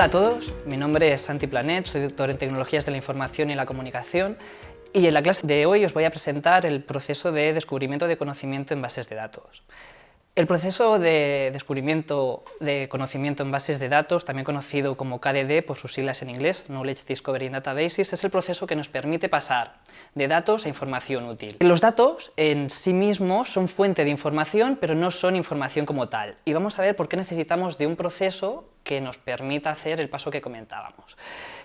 Hola a todos, mi nombre es Santi Planet, soy doctor en Tecnologías de la Información y la Comunicación y en la clase de hoy os voy a presentar el proceso de descubrimiento de conocimiento en bases de datos. El proceso de descubrimiento de conocimiento en bases de datos, también conocido como KDD por sus siglas en inglés, Knowledge Discovery Databases, es el proceso que nos permite pasar de datos a información útil. Los datos en sí mismos son fuente de información, pero no son información como tal. Y vamos a ver por qué necesitamos de un proceso que nos permita hacer el paso que comentábamos.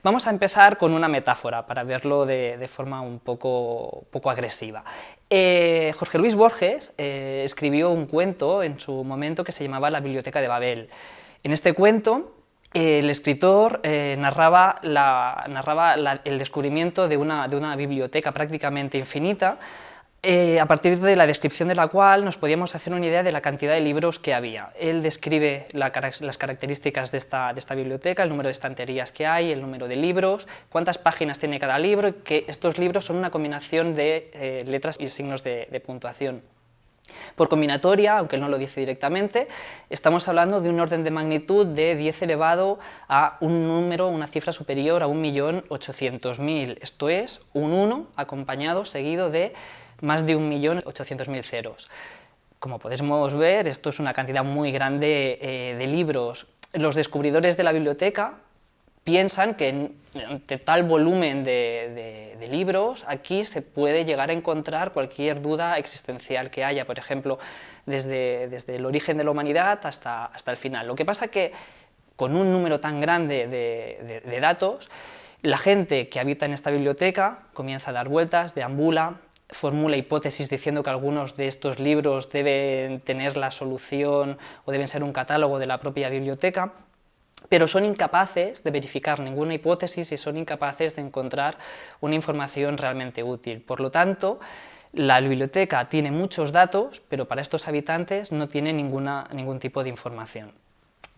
Vamos a empezar con una metáfora para verlo de forma un poco agresiva. Jorge Luis Borges escribió un cuento en su momento que se llamaba La Biblioteca de Babel. En este cuento el escritor narraba el descubrimiento de una biblioteca prácticamente infinita, a partir de la descripción de la cual nos podíamos hacer una idea de la cantidad de libros que había. Él describe las características de esta biblioteca, el número de estanterías que hay, el número de libros, cuántas páginas tiene cada libro, y que estos libros son una combinación de letras y signos de puntuación. Por combinatoria, aunque él no lo dice directamente, estamos hablando de un orden de magnitud de 10 elevado a un número, una cifra superior a 1.800.000, esto es, un 1 acompañado, seguido de más de 1.800.000 ceros. Como podemos ver, esto es una cantidad muy grande de libros. Los descubridores de la biblioteca piensan que ante tal volumen de libros, aquí se puede llegar a encontrar cualquier duda existencial que haya, por ejemplo, desde el origen de la humanidad hasta el final. Lo que pasa que con un número tan grande de datos, la gente que habita en esta biblioteca comienza a dar vueltas, deambula, formula hipótesis diciendo que algunos de estos libros deben tener la solución o deben ser un catálogo de la propia biblioteca, pero son incapaces de verificar ninguna hipótesis y son incapaces de encontrar una información realmente útil. Por lo tanto, la biblioteca tiene muchos datos, pero para estos habitantes no tiene ningún tipo de información.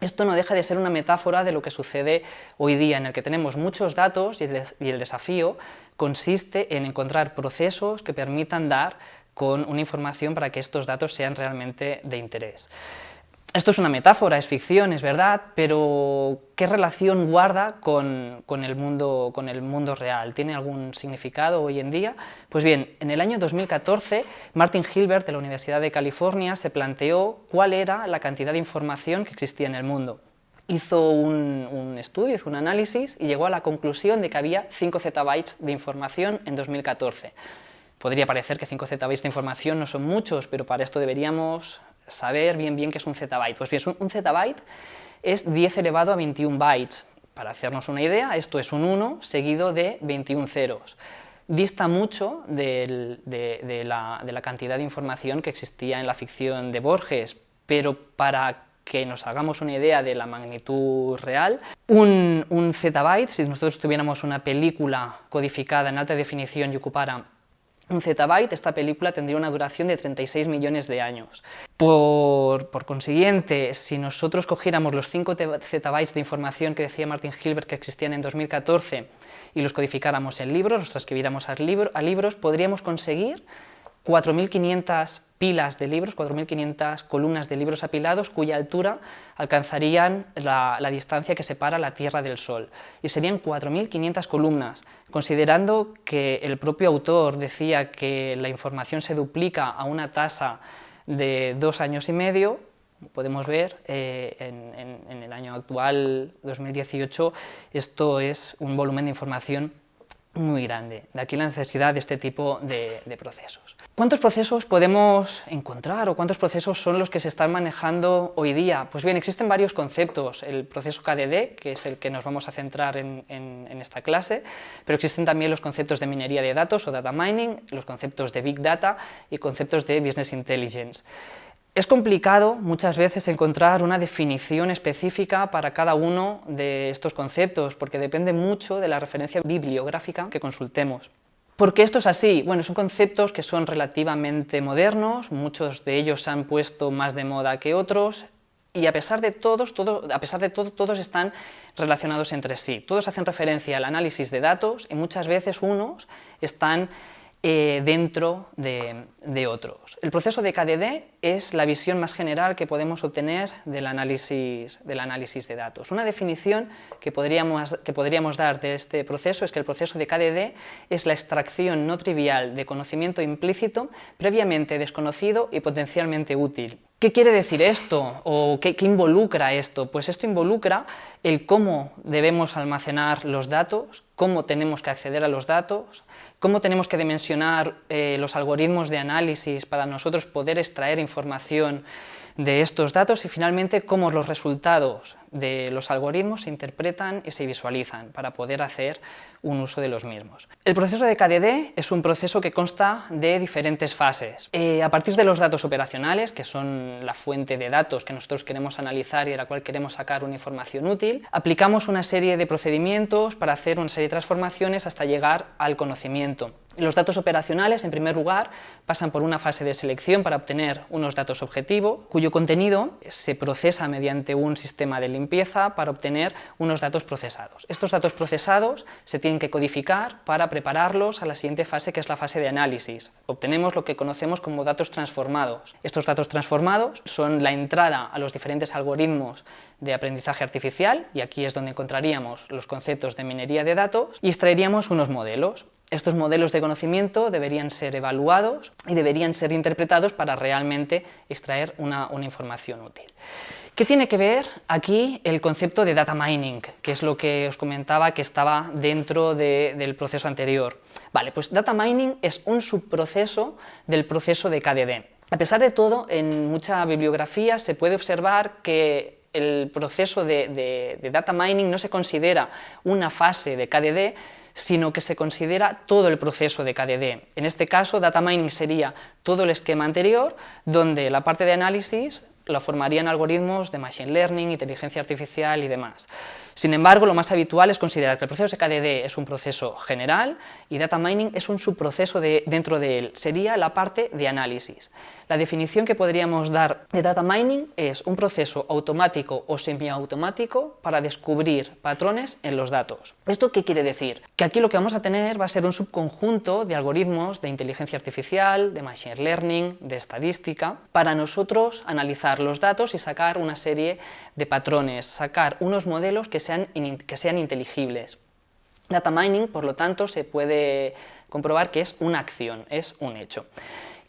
Esto no deja de ser una metáfora de lo que sucede hoy día, en el que tenemos muchos datos y el desafío consiste en encontrar procesos que permitan dar con una información para que estos datos sean realmente de interés. Esto es una metáfora, es ficción, es verdad, pero ¿qué relación guarda con el mundo real? ¿Tiene algún significado hoy en día? Pues bien, en el año 2014, Martin Hilbert de la Universidad de California se planteó cuál era la cantidad de información que existía en el mundo. Hizo un estudio, hizo un análisis y llegó a la conclusión de que había 5 zettabytes de información en 2014. Podría parecer que 5 zettabytes de información no son muchos, pero para esto deberíamos saber bien qué es un zettabyte. Pues bien, un zettabyte es 10 elevado a 21 bytes. Para hacernos una idea, esto es un 1 seguido de 21 ceros. Dista mucho de la cantidad de información que existía en la ficción de Borges, pero para que nos hagamos una idea de la magnitud real, un zettabyte, si nosotros tuviéramos una película codificada en alta definición y ocupara un zettabyte, esta película tendría una duración de 36 millones de años. Por consiguiente, si nosotros cogiéramos los 5 zettabytes de información que decía Martin Hilbert que existían en 2014 y los codificáramos en libros, los transcribiéramos a libros, podríamos conseguir 4.500 pilas de libros, 4.500 columnas de libros apilados, cuya altura alcanzarían la distancia que separa la Tierra del Sol. Y serían 4.500 columnas, considerando que el propio autor decía que la información se duplica a una tasa de 2 años y medio, podemos ver en el año actual, 2018, esto es un volumen de información muy grande, de aquí la necesidad de este tipo de procesos. ¿Cuántos procesos podemos encontrar o cuántos procesos son los que se están manejando hoy día? Pues bien, existen varios conceptos, el proceso KDD, que es el que nos vamos a centrar en esta clase, pero existen también los conceptos de minería de datos o data mining, los conceptos de Big Data y conceptos de Business Intelligence. Es complicado muchas veces encontrar una definición específica para cada uno de estos conceptos, porque depende mucho de la referencia bibliográfica que consultemos. ¿Por qué esto es así? Bueno, son conceptos que son relativamente modernos, muchos de ellos se han puesto más de moda que otros, y a pesar de todo, todos están relacionados entre sí. Todos hacen referencia al análisis de datos y muchas veces unos están dentro de otros. El proceso de KDD es la visión más general que podemos obtener del análisis de datos. Una definición que podríamos dar de este proceso es que el proceso de KDD es la extracción no trivial de conocimiento implícito previamente desconocido y potencialmente útil. ¿Qué quiere decir esto? ¿O qué involucra esto? Pues esto involucra el cómo debemos almacenar los datos, cómo tenemos que acceder a los datos, cómo tenemos que dimensionar los algoritmos de análisis para nosotros poder extraer información de estos datos y finalmente cómo los resultados de los algoritmos se interpretan y se visualizan para poder hacer un uso de los mismos. El proceso de KDD es un proceso que consta de diferentes fases. A partir de los datos operacionales, que son la fuente de datos que nosotros queremos analizar y de la cual queremos sacar una información útil, aplicamos una serie de procedimientos para hacer una serie de transformaciones hasta llegar al conocimiento. Los datos operacionales, en primer lugar, pasan por una fase de selección para obtener unos datos objetivo, cuyo contenido se procesa mediante un sistema de limpieza para obtener unos datos procesados. Estos datos procesados se tienen que codificar para prepararlos a la siguiente fase, que es la fase de análisis. Obtenemos lo que conocemos como datos transformados. Estos datos transformados son la entrada a los diferentes algoritmos de aprendizaje artificial, y aquí es donde encontraríamos los conceptos de minería de datos, y extraeríamos unos modelos. Estos modelos de conocimiento deberían ser evaluados y deberían ser interpretados para realmente extraer una información útil. ¿Qué tiene que ver aquí el concepto de data mining, que es lo que os comentaba que estaba dentro del proceso anterior? Vale, pues data mining es un subproceso del proceso de KDD. A pesar de todo, en mucha bibliografía se puede observar que el proceso de data mining no se considera una fase de KDD, sino que se considera todo el proceso de KDD. En este caso, data mining sería todo el esquema anterior, donde la parte de análisis la formarían algoritmos de machine learning, inteligencia artificial y demás. Sin embargo, lo más habitual es considerar que el proceso de KDD es un proceso general y data mining es un subproceso dentro de él, sería la parte de análisis. La definición que podríamos dar de data mining es un proceso automático o semiautomático para descubrir patrones en los datos. ¿Esto qué quiere decir? Que aquí lo que vamos a tener va a ser un subconjunto de algoritmos de inteligencia artificial, de machine learning, de estadística, para nosotros analizar los datos y sacar una serie de patrones, sacar unos modelos que sean inteligibles. Data mining, por lo tanto, se puede comprobar que es una acción, es un hecho.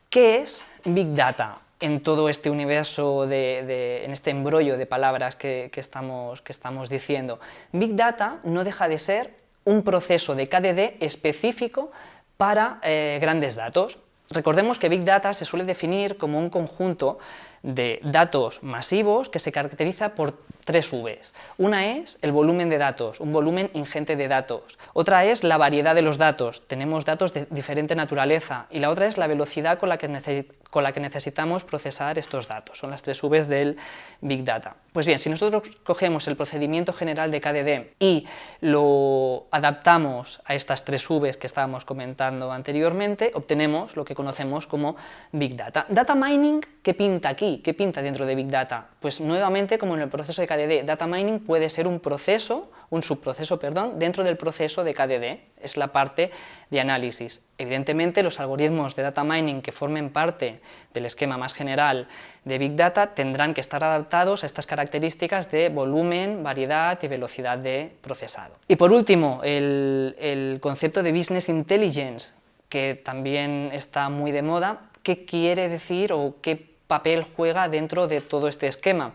¿Qué es Big Data en todo este universo, en este embrollo de palabras que estamos diciendo? Big Data no deja de ser un proceso de KDD específico para grandes datos. Recordemos que Big Data se suele definir como un conjunto de datos masivos que se caracteriza por tres Vs. Una es el volumen de datos, un volumen ingente de datos. Otra es la variedad de los datos, tenemos datos de diferente naturaleza. Y la otra es la velocidad con la que necesitamos procesar estos datos. Son las tres Vs del Big Data. Pues bien, si nosotros cogemos el procedimiento general de KDD y lo adaptamos a estas tres Vs que estábamos comentando anteriormente, obtenemos lo que conocemos como Big Data. Data mining, ¿qué pinta aquí? ¿Qué pinta dentro de Big Data? Pues nuevamente, como en el proceso de KDD, data mining puede ser un subproceso, dentro del proceso de KDD, es la parte de análisis. Evidentemente, los algoritmos de data mining que formen parte del esquema más general de Big Data tendrán que estar adaptados a estas características de volumen, variedad y velocidad de procesado. Y por último, el concepto de Business Intelligence, que también está muy de moda. ¿Qué quiere decir o qué papel juega dentro de todo este esquema?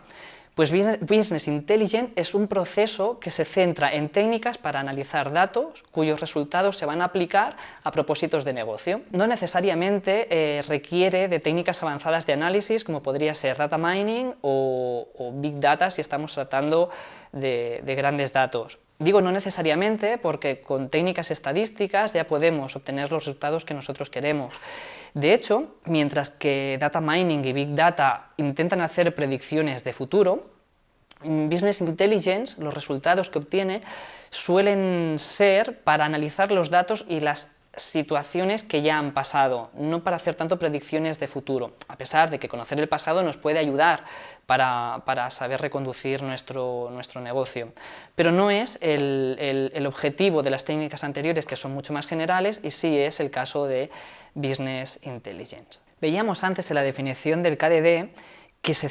Pues Business Intelligence es un proceso que se centra en técnicas para analizar datos cuyos resultados se van a aplicar a propósitos de negocio. No necesariamente requiere de técnicas avanzadas de análisis como podría ser data mining o Big Data si estamos tratando de grandes datos. Digo no necesariamente porque con técnicas estadísticas ya podemos obtener los resultados que nosotros queremos. De hecho, mientras que Data Mining y Big Data intentan hacer predicciones de futuro, en Business Intelligence los resultados que obtiene suelen ser para analizar los datos y las situaciones que ya han pasado, no para hacer tanto predicciones de futuro, a pesar de que conocer el pasado nos puede ayudar para saber reconducir nuestro negocio. Pero no es el objetivo de las técnicas anteriores, que son mucho más generales, y sí es el caso de Business Intelligence. Veíamos antes en la definición del KDD que se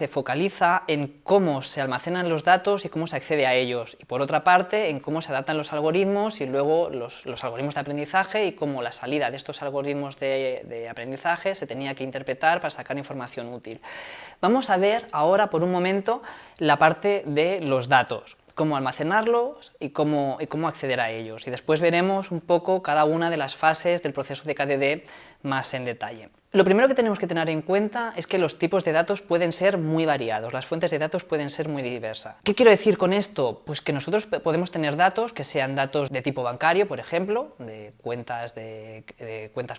focaliza en cómo se almacenan los datos y cómo se accede a ellos, y por otra parte en cómo se adaptan los algoritmos y luego los algoritmos de aprendizaje y cómo la salida de estos algoritmos de aprendizaje se tenía que interpretar para sacar información útil. Vamos a ver ahora por un momento la parte de los datos, cómo almacenarlos y cómo acceder a ellos, y después veremos un poco cada una de las fases del proceso de KDD más en detalle. Lo primero que tenemos que tener en cuenta es que los tipos de datos pueden ser muy variados, las fuentes de datos pueden ser muy diversas. ¿Qué quiero decir con esto? Pues que nosotros podemos tener datos que sean datos de tipo bancario, por ejemplo, de cuentas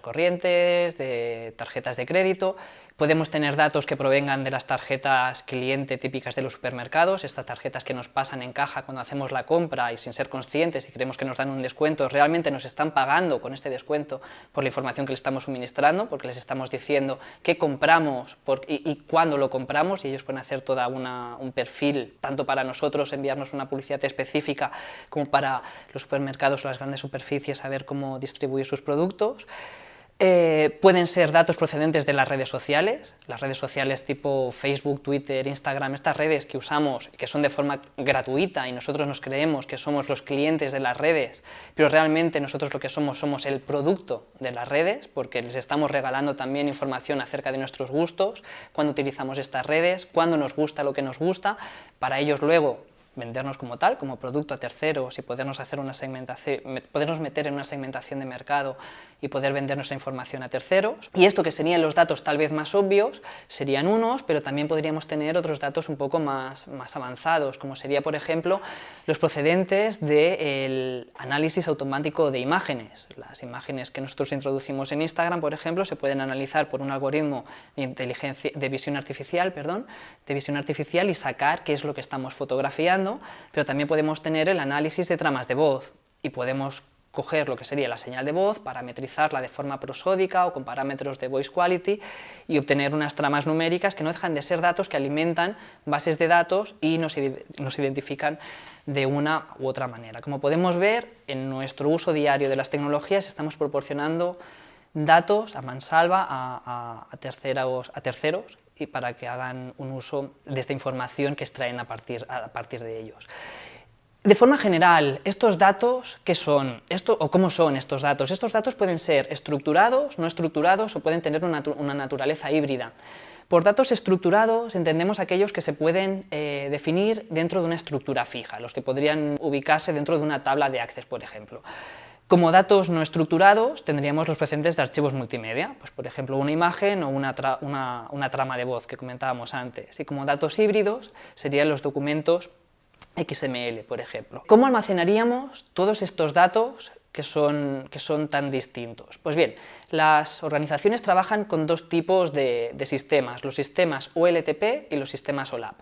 corrientes, de tarjetas de crédito. Podemos tener datos que provengan de las tarjetas cliente típicas de los supermercados, estas tarjetas que nos pasan en caja cuando hacemos la compra y sin ser conscientes y creemos que nos dan un descuento, realmente nos están pagando con este descuento por la información que les estamos suministrando, porque les estamos diciendo qué compramos y cuándo lo compramos, y ellos pueden hacer toda un perfil, tanto para nosotros enviarnos una publicidad específica como para los supermercados o las grandes superficies saber cómo distribuir sus productos. Pueden ser datos procedentes de las redes sociales tipo Facebook, Twitter, Instagram, estas redes que usamos y que son de forma gratuita y nosotros nos creemos que somos los clientes de las redes, pero realmente nosotros lo que somos el producto de las redes, porque les estamos regalando también información acerca de nuestros gustos, cuándo utilizamos estas redes, cuándo nos gusta lo que nos gusta, para ellos luego vendernos como tal, como producto a terceros y podernos hacer una segmentación, podernos meter en una segmentación de mercado y poder vender nuestra información a terceros. Y esto que serían los datos tal vez más obvios, serían unos, pero también podríamos tener otros datos un poco más avanzados, como sería, por ejemplo, los procedentes del análisis automático de imágenes. Las imágenes que nosotros introducimos en Instagram, por ejemplo, se pueden analizar por un algoritmo de visión artificial y sacar qué es lo que estamos fotografiando, pero también podemos tener el análisis de tramas de voz y podemos coger lo que sería la señal de voz, parametrizarla de forma prosódica o con parámetros de voice quality y obtener unas tramas numéricas que no dejan de ser datos que alimentan bases de datos y nos identifican de una u otra manera. Como podemos ver, en nuestro uso diario de las tecnologías estamos proporcionando datos a mansalva a terceros y para que hagan un uso de esta información que extraen a partir de ellos. De forma general, ¿estos datos qué son? ¿O cómo son estos datos? Estos datos pueden ser estructurados, no estructurados o pueden tener una naturaleza híbrida. Por datos estructurados entendemos aquellos que se pueden definir dentro de una estructura fija, los que podrían ubicarse dentro de una tabla de Access, por ejemplo. Como datos no estructurados tendríamos los procedentes de archivos multimedia, pues por ejemplo una imagen o una trama de voz que comentábamos antes, y como datos híbridos serían los documentos XML, por ejemplo. ¿Cómo almacenaríamos todos estos datos que son tan distintos? Pues bien, las organizaciones trabajan con dos tipos de sistemas, los sistemas OLTP y los sistemas OLAP.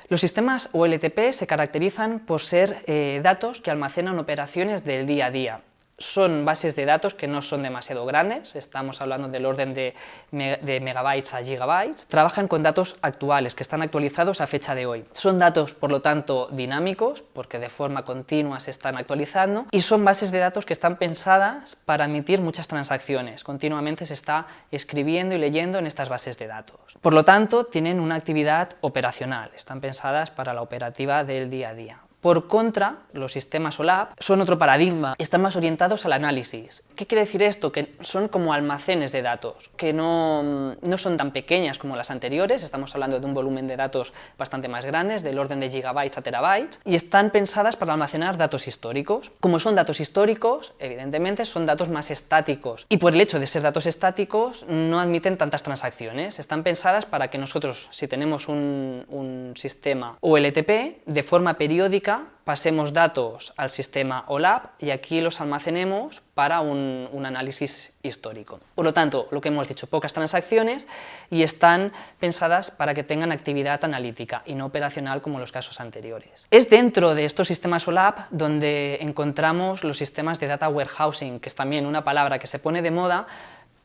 Los sistemas OLTP se caracterizan por ser datos que almacenan operaciones del día a día. Son bases de datos que no son demasiado grandes, estamos hablando del orden de megabytes a gigabytes. Trabajan con datos actuales, que están actualizados a fecha de hoy. Son datos, por lo tanto, dinámicos, porque de forma continua se están actualizando, y son bases de datos que están pensadas para admitir muchas transacciones. Continuamente se está escribiendo y leyendo en estas bases de datos. Por lo tanto, tienen una actividad operacional, están pensadas para la operativa del día a día. Por contra, los sistemas OLAP son otro paradigma, están más orientados al análisis. ¿Qué quiere decir esto? Que son como almacenes de datos, que no son tan pequeñas como las anteriores, estamos hablando de un volumen de datos bastante más grandes, del orden de gigabytes a terabytes, y están pensadas para almacenar datos históricos. Como son datos históricos, evidentemente son datos más estáticos, y por el hecho de ser datos estáticos no admiten tantas transacciones, están pensadas para que nosotros, si tenemos un sistema OLTP, de forma periódica periódica, pasemos datos al sistema OLAP y aquí los almacenemos para un análisis histórico. Por lo tanto, lo que hemos dicho, pocas transacciones y están pensadas para que tengan actividad analítica y no operacional como los casos anteriores. Es dentro de estos sistemas OLAP donde encontramos los sistemas de data warehousing, que es también una palabra que se pone de moda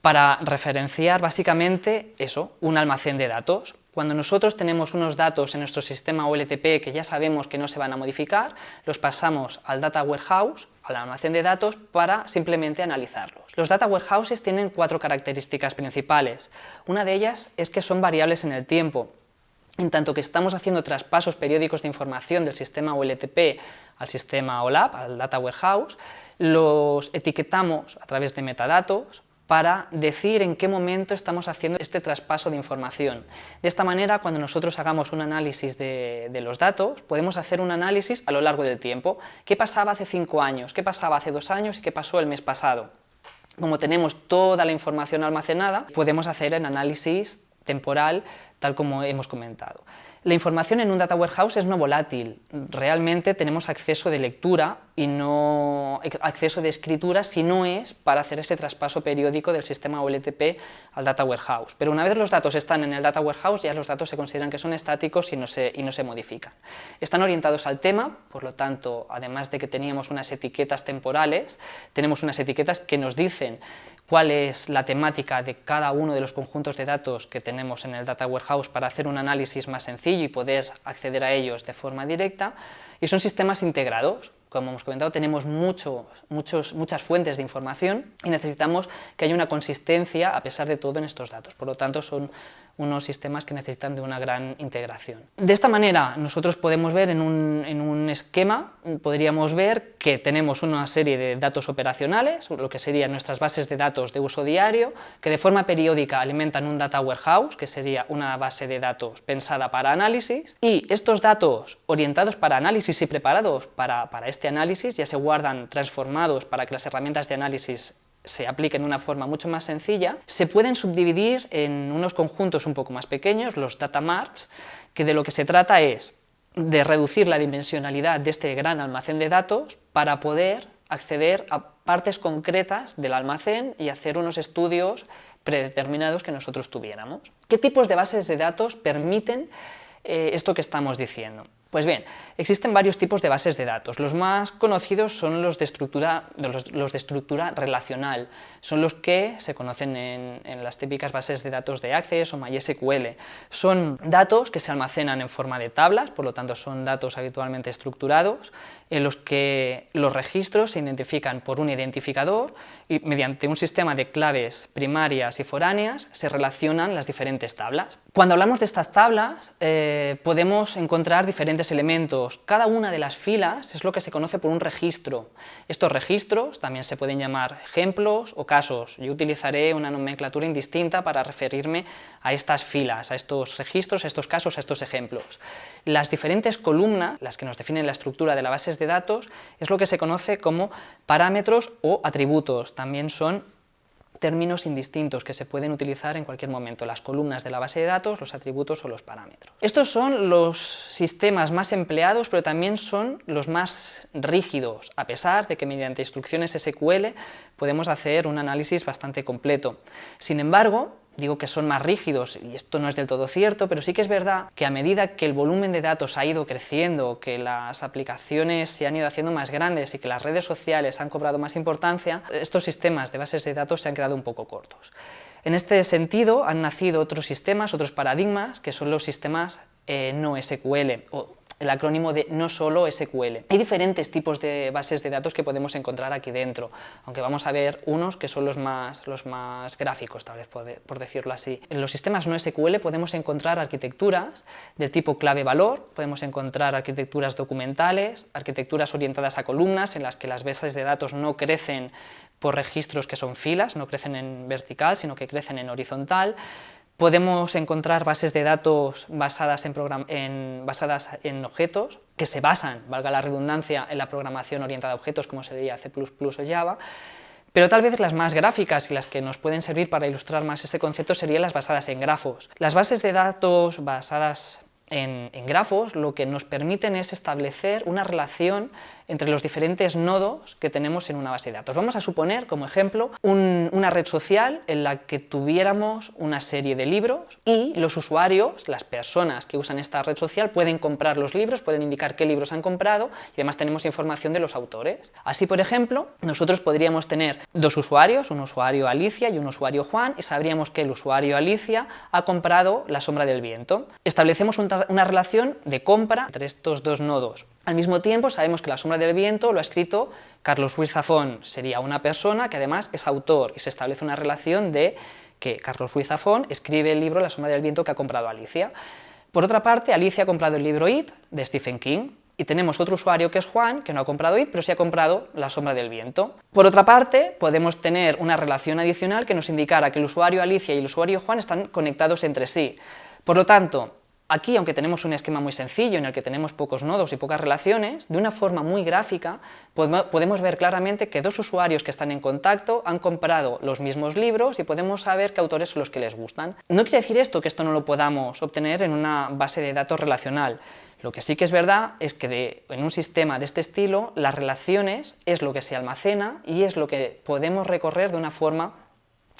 para referenciar básicamente eso, un almacén de datos. Cuando nosotros tenemos unos datos en nuestro sistema OLTP que ya sabemos que no se van a modificar, los pasamos al Data Warehouse, al almacén de datos, para simplemente analizarlos. Los Data Warehouses tienen 4 características principales. Una de ellas es que son variables en el tiempo. En tanto que estamos haciendo traspasos periódicos de información del sistema OLTP al sistema OLAP, al Data Warehouse, los etiquetamos a través de metadatos, para decir en qué momento estamos haciendo este traspaso de información. De esta manera, cuando nosotros hagamos un análisis de los datos, podemos hacer un análisis a lo largo del tiempo. ¿Qué pasaba hace 5 años? ¿Qué pasaba hace 2 años? ¿Y qué pasó el mes pasado? Como tenemos toda la información almacenada, podemos hacer el análisis temporal, tal como hemos comentado. La información en un data warehouse es no volátil, realmente tenemos acceso de lectura y no acceso de escritura si no es para hacer ese traspaso periódico del sistema OLTP al data warehouse. Pero una vez los datos están en el data warehouse, ya los datos se consideran que son estáticos y no se modifican. Están orientados al tema, por lo tanto, además de que teníamos unas etiquetas temporales, tenemos unas etiquetas que nos dicen cuál es la temática de cada uno de los conjuntos de datos que tenemos en el data warehouse para hacer un análisis más sencillo y poder acceder a ellos de forma directa, y son sistemas integrados. Como hemos comentado, tenemos muchas fuentes de información y necesitamos que haya una consistencia a pesar de todo en estos datos, por lo tanto son unos sistemas que necesitan de una gran integración. De esta manera nosotros podemos ver en un esquema, podríamos ver que tenemos una serie de datos operacionales, lo que serían nuestras bases de datos de uso diario, que de forma periódica alimentan un data warehouse, que sería una base de datos pensada para análisis, y estos datos orientados para análisis y preparados para este análisis ya se guardan transformados para que las herramientas de análisis se apliquen de una forma mucho más sencilla. Se pueden subdividir en unos conjuntos un poco más pequeños, los data marts, que de lo que se trata es de reducir la dimensionalidad de este gran almacén de datos para poder acceder a partes concretas del almacén y hacer unos estudios predeterminados que nosotros tuviéramos. ¿Qué tipos de bases de datos permiten esto que estamos diciendo? Pues bien, existen varios tipos de bases de datos. Los más conocidos son los de estructura relacional, son los que se conocen en las típicas bases de datos de Access o MySQL. Son datos que se almacenan en forma de tablas, por lo tanto son datos habitualmente estructurados, en los que los registros se identifican por un identificador y mediante un sistema de claves primarias y foráneas se relacionan las diferentes tablas. Cuando hablamos de estas tablas podemos encontrar diferentes elementos. Cada una de las filas es lo que se conoce por un registro. Estos registros también se pueden llamar ejemplos o casos. Yo utilizaré una nomenclatura indistinta para referirme a estas filas, a estos registros, a estos casos, a estos ejemplos. Las diferentes columnas, las que nos definen la estructura de las bases de datos, es lo que se conoce como parámetros o atributos. También son términos indistintos que se pueden utilizar en cualquier momento, las columnas de la base de datos, los atributos o los parámetros. Estos son los sistemas más empleados, pero también son los más rígidos, a pesar de que mediante instrucciones SQL podemos hacer un análisis bastante completo. Sin embargo, digo que son más rígidos, y esto no es del todo cierto, pero sí que es verdad que a medida que el volumen de datos ha ido creciendo, que las aplicaciones se han ido haciendo más grandes y que las redes sociales han cobrado más importancia, estos sistemas de bases de datos se han quedado un poco cortos. En este sentido han nacido otros sistemas, otros paradigmas, que son los sistemas no SQL, o el acrónimo de no solo SQL. Hay diferentes tipos de bases de datos que podemos encontrar aquí dentro, aunque vamos a ver unos que son los más gráficos, tal vez por decirlo así. En los sistemas no SQL podemos encontrar arquitecturas del tipo clave-valor, podemos encontrar arquitecturas documentales, arquitecturas orientadas a columnas, en las que las bases de datos no crecen por registros que son filas, no crecen en vertical, sino que crecen en horizontal. Podemos encontrar bases de datos basadas en objetos, que se basan, valga la redundancia, en la programación orientada a objetos, como sería C++ o Java, pero tal vez las más gráficas y las que nos pueden servir para ilustrar más ese concepto serían las basadas en grafos. Las bases de datos basadas en grafos lo que nos permiten es establecer una relación entre los diferentes nodos que tenemos en una base de datos. Vamos a suponer, como ejemplo, una red social en la que tuviéramos una serie de libros y los usuarios, las personas que usan esta red social, pueden comprar los libros, pueden indicar qué libros han comprado y además tenemos información de los autores. Así, por ejemplo, nosotros podríamos tener dos usuarios, un usuario Alicia y un usuario Juan, y sabríamos que el usuario Alicia ha comprado La sombra del viento. Establecemos una relación de compra entre estos dos nodos. Al mismo tiempo, sabemos que La sombra del viento lo ha escrito Carlos Ruiz Zafón, sería una persona que además es autor, y se establece una relación de que Carlos Ruiz Zafón escribe el libro La sombra del viento que ha comprado Alicia. Por otra parte, Alicia ha comprado el libro It, de Stephen King, y tenemos otro usuario que es Juan, que no ha comprado It, pero sí ha comprado La sombra del viento. Por otra parte, podemos tener una relación adicional que nos indicara que el usuario Alicia y el usuario Juan están conectados entre sí. Por lo tanto, aquí, aunque tenemos un esquema muy sencillo en el que tenemos pocos nodos y pocas relaciones, de una forma muy gráfica podemos ver claramente que dos usuarios que están en contacto han comprado los mismos libros y podemos saber qué autores son los que les gustan. No quiere decir esto que esto no lo podamos obtener en una base de datos relacional. Lo que sí que es verdad es que en un sistema de este estilo, las relaciones es lo que se almacena y es lo que podemos recorrer de una forma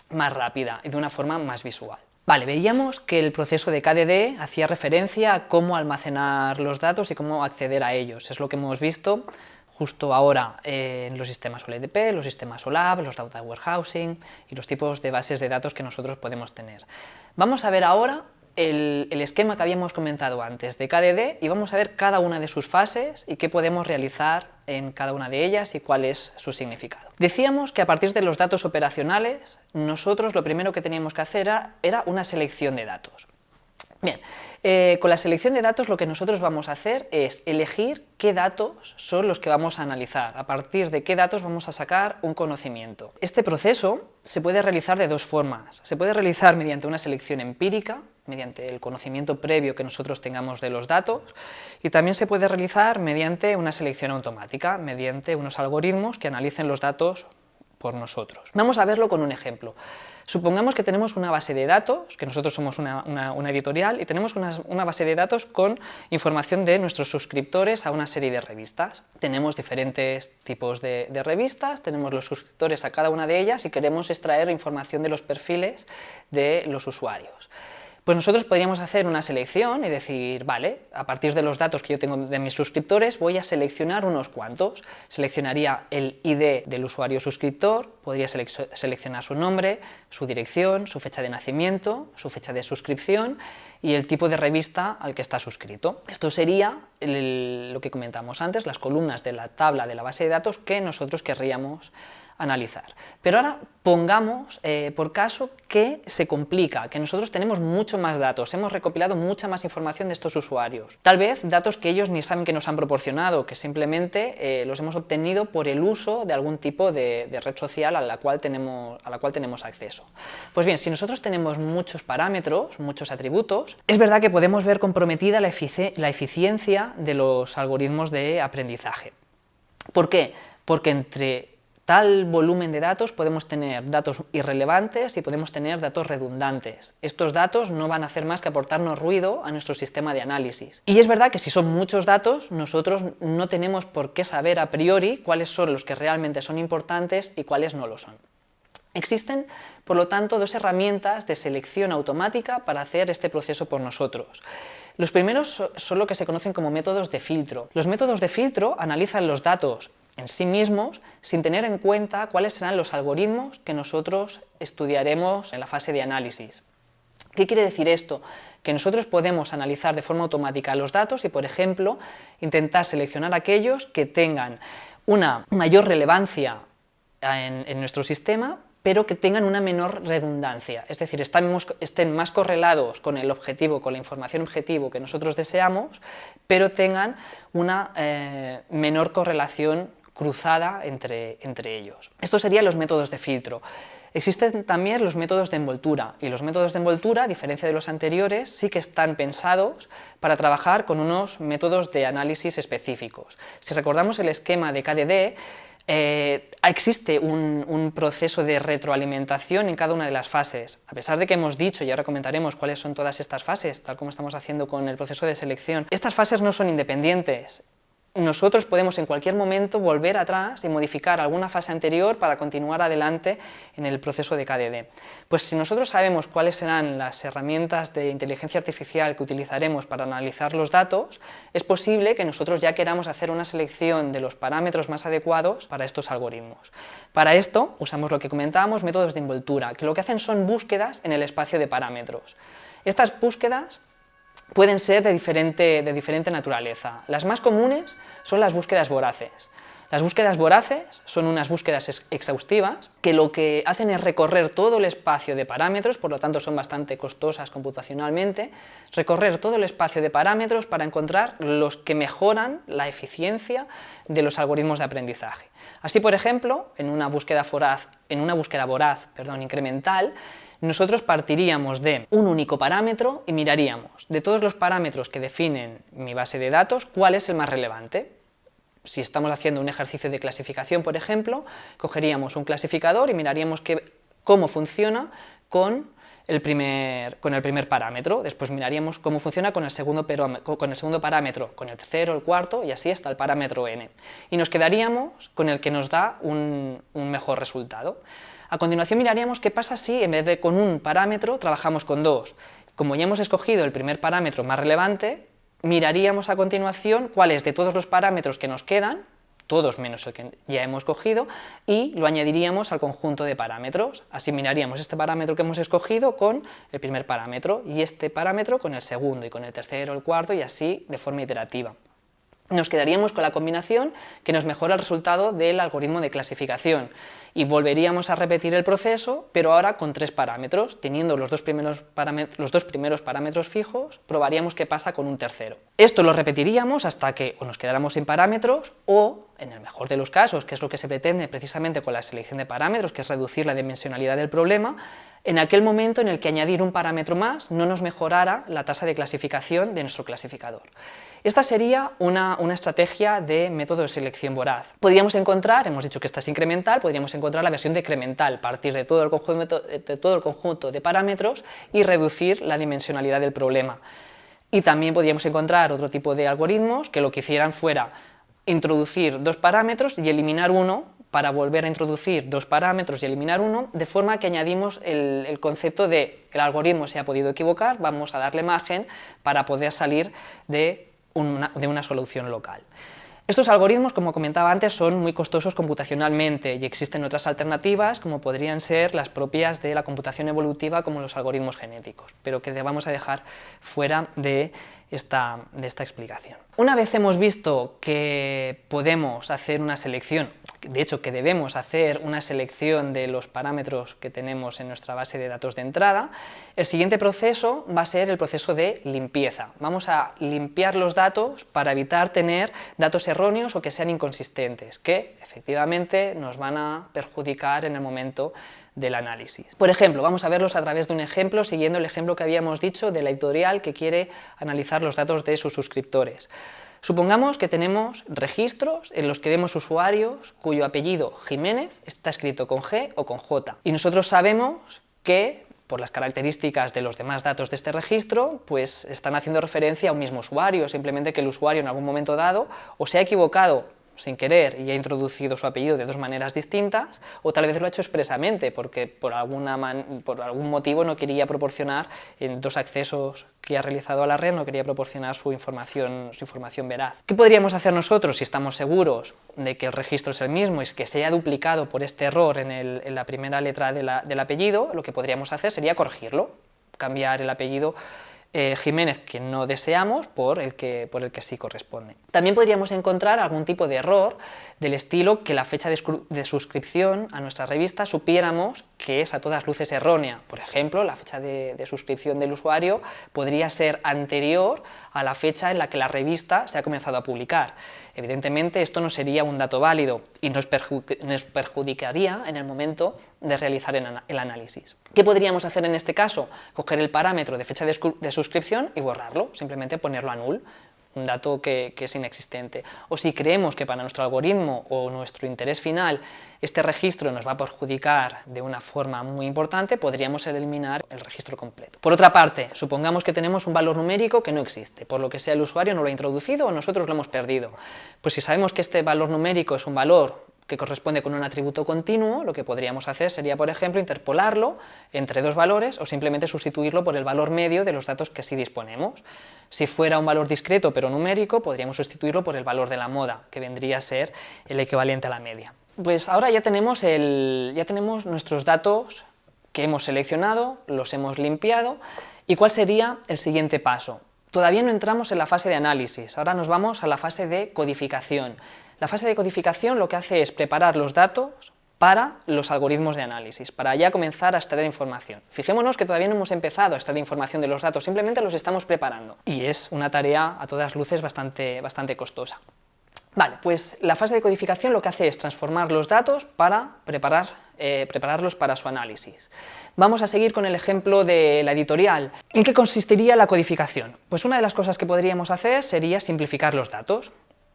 más rápida y de una forma más visual. Vale, veíamos que el proceso de KDD hacía referencia a cómo almacenar los datos y cómo acceder a ellos. Es lo que hemos visto justo ahora en los sistemas OLTP, los sistemas OLAP, los Data Warehousing y los tipos de bases de datos que nosotros podemos tener. Vamos a ver ahora el esquema que habíamos comentado antes de KDD y vamos a ver cada una de sus fases y qué podemos realizar en cada una de ellas y cuál es su significado. Decíamos que a partir de los datos operacionales, nosotros lo primero que teníamos que hacer era una selección de datos. Bien, con la selección de datos lo que nosotros vamos a hacer es elegir qué datos son los que vamos a analizar, a partir de qué datos vamos a sacar un conocimiento. Este proceso se puede realizar de dos formas. Se puede realizar mediante una selección empírica, mediante el conocimiento previo que nosotros tengamos de los datos, y también se puede realizar mediante una selección automática, mediante unos algoritmos que analicen los datos por nosotros. Vamos a verlo con un ejemplo. Supongamos que tenemos una base de datos, que nosotros somos una editorial, y tenemos una base de datos con información de nuestros suscriptores a una serie de revistas. Tenemos diferentes tipos de revistas, tenemos los suscriptores a cada una de ellas y queremos extraer información de los perfiles de los usuarios. Pues nosotros podríamos hacer una selección y decir, vale, a partir de los datos que yo tengo de mis suscriptores voy a seleccionar unos cuantos. Seleccionaría el ID del usuario suscriptor, podría seleccionar su nombre, su dirección, su fecha de nacimiento, su fecha de suscripción y el tipo de revista al que está suscrito. Esto sería lo que comentamos antes, las columnas de la tabla de la base de datos que nosotros querríamos analizar. Pero ahora pongamos por caso que se complica, que nosotros tenemos mucho más datos, hemos recopilado mucha más información de estos usuarios. Tal vez datos que ellos ni saben que nos han proporcionado, que simplemente los hemos obtenido por el uso de algún tipo de red social a la cual tenemos acceso. Pues bien, si nosotros tenemos muchos parámetros, muchos atributos, es verdad que podemos ver comprometida la eficiencia de los algoritmos de aprendizaje. ¿Por qué? Porque entre tal volumen de datos podemos tener datos irrelevantes y podemos tener datos redundantes. Estos datos no van a hacer más que aportarnos ruido a nuestro sistema de análisis. Y es verdad que si son muchos datos, nosotros no tenemos por qué saber a priori cuáles son los que realmente son importantes y cuáles no lo son. Existen, por lo tanto, dos herramientas de selección automática para hacer este proceso por nosotros. Los primeros son lo que se conocen como métodos de filtro. Los métodos de filtro analizan los datos en sí mismos sin tener en cuenta cuáles serán los algoritmos que nosotros estudiaremos en la fase de análisis. ¿Qué quiere decir esto? Que nosotros podemos analizar de forma automática los datos y, por ejemplo, intentar seleccionar aquellos que tengan una mayor relevancia en nuestro sistema, pero que tengan una menor redundancia, es decir, estén más correlados con el objetivo, con la información objetivo que nosotros deseamos, pero tengan una menor correlación cruzada entre ellos. Estos serían los métodos de filtro. Existen también los métodos de envoltura, y los métodos de envoltura, a diferencia de los anteriores, sí que están pensados para trabajar con unos métodos de análisis específicos. Si recordamos el esquema de KDD, Existe un proceso de retroalimentación en cada una de las fases. A pesar de que hemos dicho, y ahora comentaremos cuáles son todas estas fases, tal como estamos haciendo con el proceso de selección, estas fases no son independientes. Nosotros podemos en cualquier momento volver atrás y modificar alguna fase anterior para continuar adelante en el proceso de KDD. Pues si nosotros sabemos cuáles serán las herramientas de inteligencia artificial que utilizaremos para analizar los datos, es posible que nosotros ya queramos hacer una selección de los parámetros más adecuados para estos algoritmos. Para esto usamos lo que comentábamos, métodos de envoltura, que lo que hacen son búsquedas en el espacio de parámetros. Estas búsquedas pueden ser de diferente naturaleza. Las más comunes son las búsquedas voraces. Las búsquedas voraces son unas búsquedas exhaustivas que lo que hacen es recorrer todo el espacio de parámetros, por lo tanto son bastante costosas computacionalmente, recorrer todo el espacio de parámetros para encontrar los que mejoran la eficiencia de los algoritmos de aprendizaje. Así, por ejemplo, en una búsqueda voraz incremental, nosotros partiríamos de un único parámetro y miraríamos de todos los parámetros que definen mi base de datos, cuál es el más relevante. Si estamos haciendo un ejercicio de clasificación, por ejemplo, cogeríamos un clasificador y miraríamos cómo funciona con el primer parámetro, después miraríamos cómo funciona con el segundo parámetro, con el tercero, el cuarto y así hasta el parámetro n. Y nos quedaríamos con el que nos da un mejor resultado. A continuación miraríamos qué pasa si en vez de con un parámetro trabajamos con dos. Como ya hemos escogido el primer parámetro más relevante, miraríamos a continuación cuáles de todos los parámetros que nos quedan, todos menos el que ya hemos cogido, y lo añadiríamos al conjunto de parámetros. Así miraríamos este parámetro que hemos escogido con el primer parámetro, y este parámetro con el segundo, y con el tercero, el cuarto, y así de forma iterativa. Nos quedaríamos con la combinación que nos mejora el resultado del algoritmo de clasificación y volveríamos a repetir el proceso, pero ahora con tres parámetros. Teniendo los dos primeros parámetros fijos, probaríamos qué pasa con un tercero. Esto lo repetiríamos hasta que o nos quedáramos sin parámetros o, en el mejor de los casos, que es lo que se pretende precisamente con la selección de parámetros, que es reducir la dimensionalidad del problema, en aquel momento en el que añadir un parámetro más no nos mejorara la tasa de clasificación de nuestro clasificador. Esta sería una estrategia de método de selección voraz. Podríamos encontrar, hemos dicho que esta es incremental, podríamos encontrar la versión decremental, partir de todo el conjunto de parámetros y reducir la dimensionalidad del problema. Y también podríamos encontrar otro tipo de algoritmos que lo que hicieran fuera introducir dos parámetros y eliminar uno, para volver a introducir dos parámetros y eliminar uno, de forma que añadimos el concepto de que el algoritmo se ha podido equivocar, vamos a darle margen para poder salir de una solución local. Estos algoritmos, como comentaba antes, son muy costosos computacionalmente y existen otras alternativas como podrían ser las propias de la computación evolutiva, como los algoritmos genéticos, pero que vamos a dejar fuera de esta explicación. Una vez hemos visto que podemos hacer una selección, de hecho que debemos hacer una selección de los parámetros que tenemos en nuestra base de datos de entrada, el siguiente proceso va a ser el proceso de limpieza. Vamos a limpiar los datos para evitar tener datos erróneos o que sean inconsistentes, que efectivamente nos van a perjudicar en el momento del análisis. Por ejemplo, vamos a verlos a través de un ejemplo, siguiendo el ejemplo que habíamos dicho de la editorial que quiere analizar los datos de sus suscriptores. Supongamos que tenemos registros en los que vemos usuarios cuyo apellido Jiménez está escrito con G o con J, y nosotros sabemos que, por las características de los demás datos de este registro, pues están haciendo referencia a un mismo usuario, simplemente que el usuario en algún momento dado o se ha equivocado sin querer y ha introducido su apellido de dos maneras distintas, o tal vez lo ha hecho expresamente porque por algún motivo no quería proporcionar, en dos accesos que ha realizado a la red, no quería proporcionar su información veraz. ¿Qué podríamos hacer nosotros si estamos seguros de que el registro es el mismo y que se haya duplicado por este error en la primera letra del apellido? Lo que podríamos hacer sería corregirlo, cambiar el apellido Jiménez, que no deseamos, por el que sí corresponde. También podríamos encontrar algún tipo de error del estilo que la fecha de suscripción a nuestra revista supiéramos que es a todas luces errónea. Por ejemplo, la fecha de suscripción del usuario podría ser anterior a la fecha en la que la revista se ha comenzado a publicar. Evidentemente esto no sería un dato válido y nos perjudicaría en el momento de realizar el análisis. ¿Qué podríamos hacer en este caso? Coger el parámetro de fecha de suscripción y borrarlo, simplemente ponerlo a null. un dato que es inexistente. O si creemos que para nuestro algoritmo o nuestro interés final este registro nos va a perjudicar de una forma muy importante, podríamos eliminar el registro completo. Por otra parte, supongamos que tenemos un valor numérico que no existe, por lo que sea el usuario no lo ha introducido o nosotros lo hemos perdido. Pues si sabemos que este valor numérico es un valor que corresponde con un atributo continuo, lo que podríamos hacer sería, por ejemplo, interpolarlo entre dos valores o simplemente sustituirlo por el valor medio de los datos que sí disponemos. Si fuera un valor discreto pero numérico, podríamos sustituirlo por el valor de la moda, que vendría a ser el equivalente a la media. Pues ahora ya tenemos nuestros datos que hemos seleccionado, los hemos limpiado, ¿y cuál sería el siguiente paso? Todavía no entramos en la fase de análisis, ahora nos vamos a la fase de codificación. La fase de codificación lo que hace es preparar los datos para los algoritmos de análisis, para ya comenzar a extraer información. Fijémonos que todavía no hemos empezado a extraer información de los datos, simplemente los estamos preparando. Y es una tarea a todas luces bastante costosa. Vale, pues la fase de codificación lo que hace es transformar los datos para prepararlos para su análisis. Vamos a seguir con el ejemplo de la editorial. ¿En qué consistiría la codificación? Pues una de las cosas que podríamos hacer sería simplificar los datos.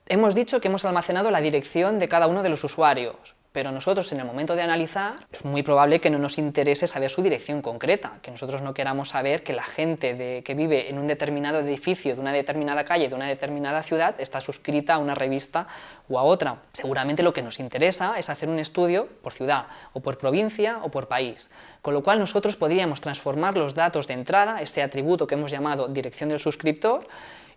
Hemos dicho que hemos almacenado la dirección de cada uno de los usuarios, pero nosotros en el momento de analizar es muy probable que no nos interese saber su dirección concreta, que nosotros no queramos saber que la gente que vive en un determinado edificio, de una determinada calle, de una determinada ciudad, está suscrita a una revista o a otra. Seguramente lo que nos interesa es hacer un estudio por ciudad, o por provincia, o por país, con lo cual nosotros podríamos transformar los datos de entrada, este atributo que hemos llamado dirección del suscriptor,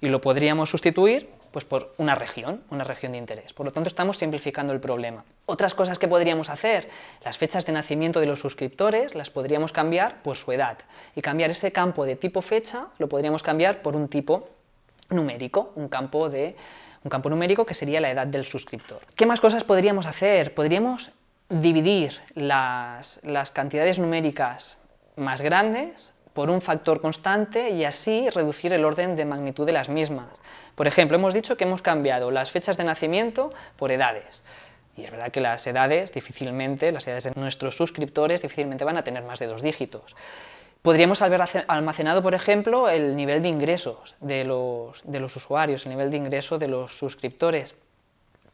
y lo podríamos sustituir pues por una región de interés. Por lo tanto, estamos simplificando el problema. Otras cosas que podríamos hacer, las fechas de nacimiento de los suscriptores las podríamos cambiar por su edad, y cambiar ese campo de tipo fecha lo podríamos cambiar por un tipo numérico, un campo numérico que sería la edad del suscriptor. ¿Qué más cosas podríamos hacer? Podríamos dividir las cantidades numéricas más grandes por un factor constante y así reducir el orden de magnitud de las mismas. Por ejemplo, hemos dicho que hemos cambiado las fechas de nacimiento por edades. Y es verdad que las edades de nuestros suscriptores difícilmente van a tener más de 2 dígitos. Podríamos haber almacenado, por ejemplo, el nivel de ingresos de los usuarios, el nivel de ingreso de los suscriptores.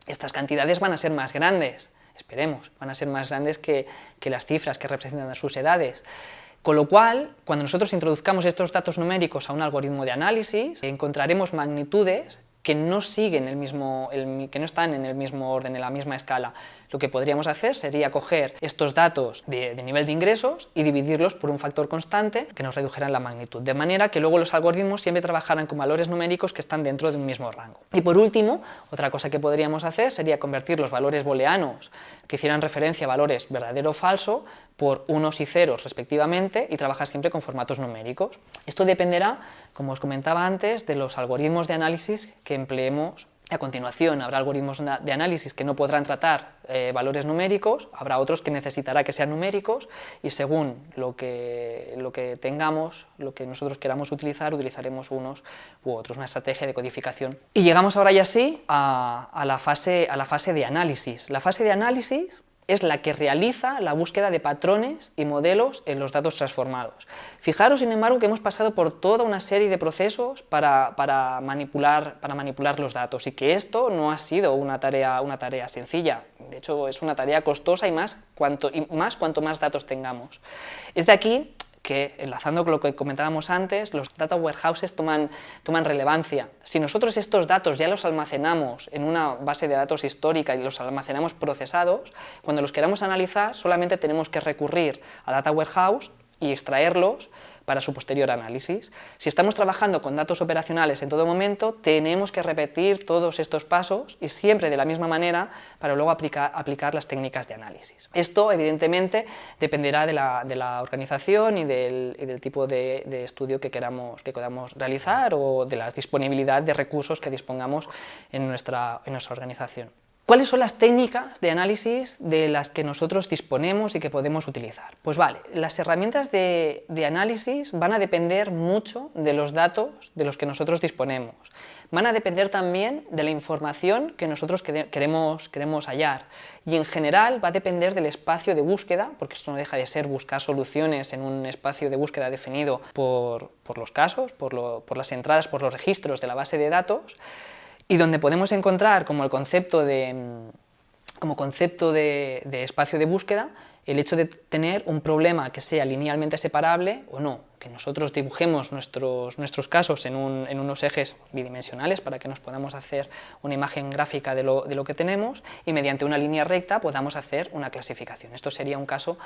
Estas cantidades van a ser más grandes, esperemos, van a ser más grandes que las cifras que representan sus edades. Con lo cual, cuando nosotros introduzcamos estos datos numéricos a un algoritmo de análisis, encontraremos magnitudes que no están en el mismo orden, en la misma escala. Lo que podríamos hacer sería coger estos datos de nivel de ingresos y dividirlos por un factor constante que nos redujeran la magnitud, de manera que luego los algoritmos siempre trabajaran con valores numéricos que están dentro de un mismo rango. Y por último, otra cosa que podríamos hacer sería convertir los valores booleanos que hicieran referencia a valores verdadero o falso por unos y ceros respectivamente y trabajar siempre con formatos numéricos. Esto dependerá, como os comentaba antes, de los algoritmos de análisis que empleemos. A continuación habrá algoritmos de análisis que no podrán tratar valores numéricos, habrá otros que necesitará que sean numéricos y según lo que tengamos, lo que nosotros queramos utilizar, utilizaremos unos u otros, una estrategia de codificación. Y llegamos ahora ya sí a la fase de análisis. La fase de análisis es la que realiza la búsqueda de patrones y modelos en los datos transformados. Fijaros, sin embargo, que hemos pasado por toda una serie de procesos para manipular los datos y que esto no ha sido una tarea sencilla. De hecho, es una tarea costosa y más cuanto más datos tengamos. Es de aquí que, enlazando con lo que comentábamos antes, los data warehouses toman relevancia. Si nosotros estos datos ya los almacenamos en una base de datos histórica y los almacenamos procesados, cuando los queramos analizar solamente tenemos que recurrir a data warehouse y extraerlos para su posterior análisis. Si estamos trabajando con datos operacionales en todo momento, tenemos que repetir todos estos pasos y siempre de la misma manera para luego aplicar las técnicas de análisis. Esto, evidentemente, dependerá de la organización y del tipo de estudio que podamos realizar o de la disponibilidad de recursos que dispongamos en nuestra organización. ¿Cuáles son las técnicas de análisis de las que nosotros disponemos y que podemos utilizar? Pues vale, las herramientas de análisis van a depender mucho de los datos de los que nosotros disponemos. Van a depender también de la información que nosotros queremos hallar. Y en general va a depender del espacio de búsqueda, porque esto no deja de ser buscar soluciones en un espacio de búsqueda definido por los casos, por las entradas, por los registros de la base de datos, y donde podemos encontrar como concepto de espacio de búsqueda el hecho de tener un problema que sea linealmente separable o no, que nosotros dibujemos nuestros casos en unos ejes bidimensionales para que nos podamos hacer una imagen gráfica de lo que tenemos y mediante una línea recta podamos hacer una clasificación. Esto sería un caso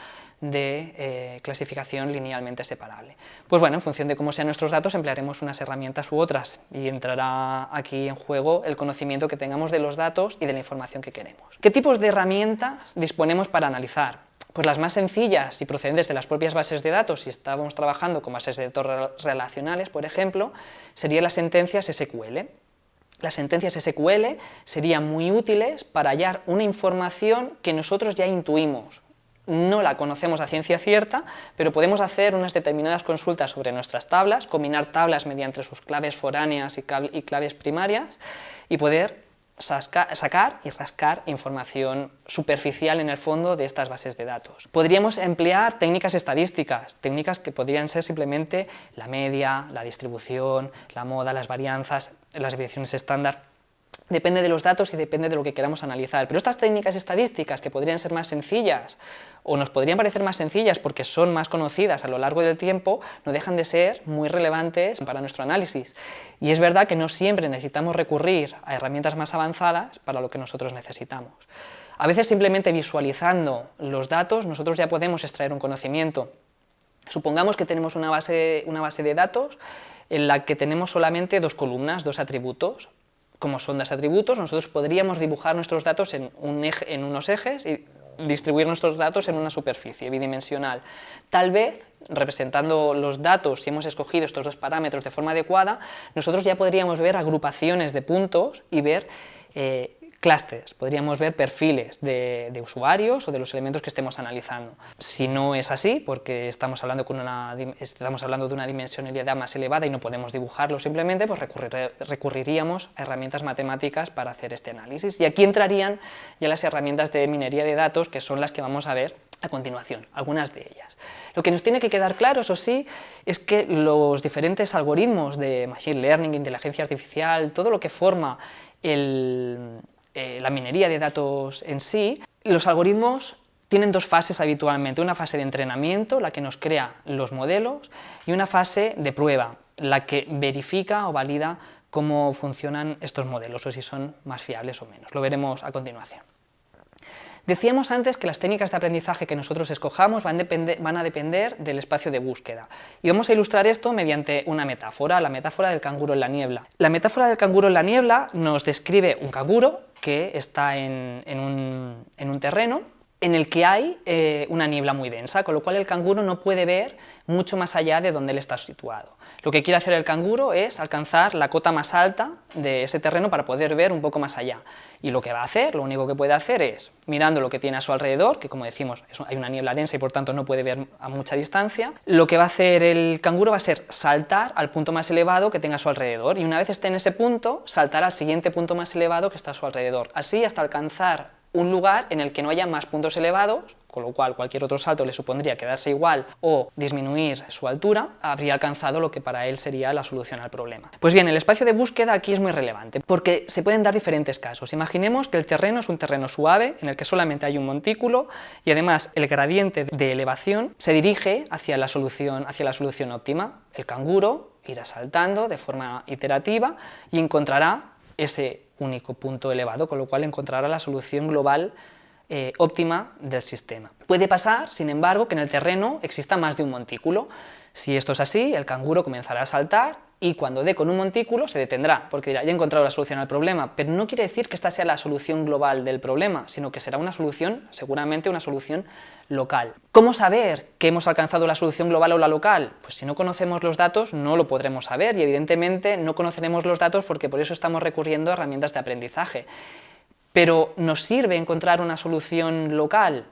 de clasificación linealmente separable. Pues bueno, en función de cómo sean nuestros datos emplearemos unas herramientas u otras y entrará aquí en juego el conocimiento que tengamos de los datos y de la información que queremos. ¿Qué tipos de herramientas disponemos para analizar? Pues las más sencillas y procedentes de las propias bases de datos, si estábamos trabajando con bases de datos relacionales, por ejemplo, serían las sentencias SQL. Las sentencias SQL serían muy útiles para hallar una información que nosotros ya intuimos. No la conocemos a ciencia cierta, pero podemos hacer unas determinadas consultas sobre nuestras tablas, combinar tablas mediante sus claves foráneas y claves primarias y poder sacar y rascar información superficial en el fondo de estas bases de datos. Podríamos emplear técnicas estadísticas, técnicas que podrían ser simplemente la media, la distribución, la moda, las varianzas, las desviaciones estándar. Depende de los datos y depende de lo que queramos analizar, pero estas técnicas estadísticas que podrían ser más sencillas o nos podrían parecer más sencillas porque son más conocidas a lo largo del tiempo, no dejan de ser muy relevantes para nuestro análisis. Y es verdad que no siempre necesitamos recurrir a herramientas más avanzadas para lo que nosotros necesitamos. A veces simplemente visualizando los datos nosotros ya podemos extraer un conocimiento. Supongamos que tenemos una base de datos en la que tenemos solamente dos columnas, dos atributos. Como son dos atributos, nosotros podríamos dibujar nuestros datos en unos ejes y distribuir nuestros datos en una superficie bidimensional. Tal vez, representando los datos, si hemos escogido estos dos parámetros de forma adecuada, nosotros ya podríamos ver agrupaciones de puntos y ver clústeres, podríamos ver perfiles de usuarios o de los elementos que estemos analizando. Si no es así, porque estamos hablando de una dimensionalidad más elevada y no podemos dibujarlo simplemente, pues recurriríamos a herramientas matemáticas para hacer este análisis. Y aquí entrarían ya las herramientas de minería de datos, que son las que vamos a ver a continuación, algunas de ellas. Lo que nos tiene que quedar claro, eso sí, es que los diferentes algoritmos de Machine Learning, inteligencia artificial, todo lo que forma la minería de datos en sí, los algoritmos tienen dos fases habitualmente, una fase de entrenamiento, la que nos crea los modelos, y una fase de prueba, la que verifica o valida cómo funcionan estos modelos o si son más fiables o menos. Lo veremos a continuación. Decíamos antes que las técnicas de aprendizaje que nosotros escojamos van a depender del espacio de búsqueda. Y vamos a ilustrar esto mediante una metáfora, la metáfora del canguro en la niebla. La metáfora del canguro en la niebla nos describe un canguro que está en un terreno en el que hay una niebla muy densa, con lo cual el canguro no puede ver mucho más allá de donde él está situado. Lo que quiere hacer el canguro es alcanzar la cota más alta de ese terreno para poder ver un poco más allá. Y lo que va a hacer, lo único que puede hacer es, mirando lo que tiene a su alrededor, que como decimos hay una niebla densa y por tanto no puede ver a mucha distancia, lo que va a hacer el canguro va a ser saltar al punto más elevado que tenga a su alrededor, y una vez esté en ese punto, saltar al siguiente punto más elevado que está a su alrededor, así hasta alcanzar un lugar en el que no haya más puntos elevados, con lo cual cualquier otro salto le supondría quedarse igual o disminuir su altura, habría alcanzado lo que para él sería la solución al problema. Pues bien, el espacio de búsqueda aquí es muy relevante, porque se pueden dar diferentes casos. Imaginemos que el terreno es un terreno suave, en el que solamente hay un montículo, y además el gradiente de elevación se dirige hacia la solución óptima. El canguro irá saltando de forma iterativa y encontrará ese único punto elevado, con lo cual encontrará la solución global óptima del sistema. Puede pasar, sin embargo, que en el terreno exista más de un montículo. Si esto es así, el canguro comenzará a saltar y cuando dé con un montículo se detendrá, porque dirá, ya he encontrado la solución al problema, pero no quiere decir que esta sea la solución global del problema, sino que será una solución, seguramente una solución local. ¿Cómo saber que hemos alcanzado la solución global o la local? Pues si no conocemos los datos no lo podremos saber, y evidentemente no conoceremos los datos porque por eso estamos recurriendo a herramientas de aprendizaje. Pero ¿nos sirve encontrar una solución local?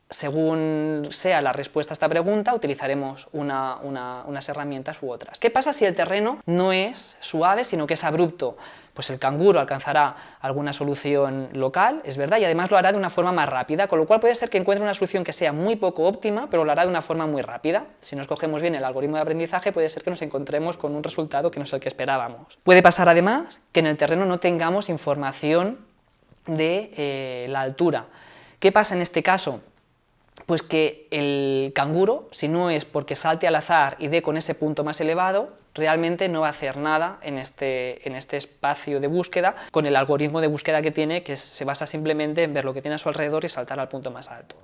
Según sea la respuesta a esta pregunta, utilizaremos unas herramientas u otras. ¿Qué pasa si el terreno no es suave, sino que es abrupto? Pues el canguro alcanzará alguna solución local, es verdad, y además lo hará de una forma más rápida, con lo cual puede ser que encuentre una solución que sea muy poco óptima, pero lo hará de una forma muy rápida. Si no escogemos bien el algoritmo de aprendizaje, puede ser que nos encontremos con un resultado que no es el que esperábamos. Puede pasar además que en el terreno no tengamos información de la altura. ¿Qué pasa en este caso? Pues que el canguro, si no es porque salte al azar y dé con ese punto más elevado, realmente no va a hacer nada en este espacio de búsqueda con el algoritmo de búsqueda que tiene, que se basa simplemente en ver lo que tiene a su alrededor y saltar al punto más alto.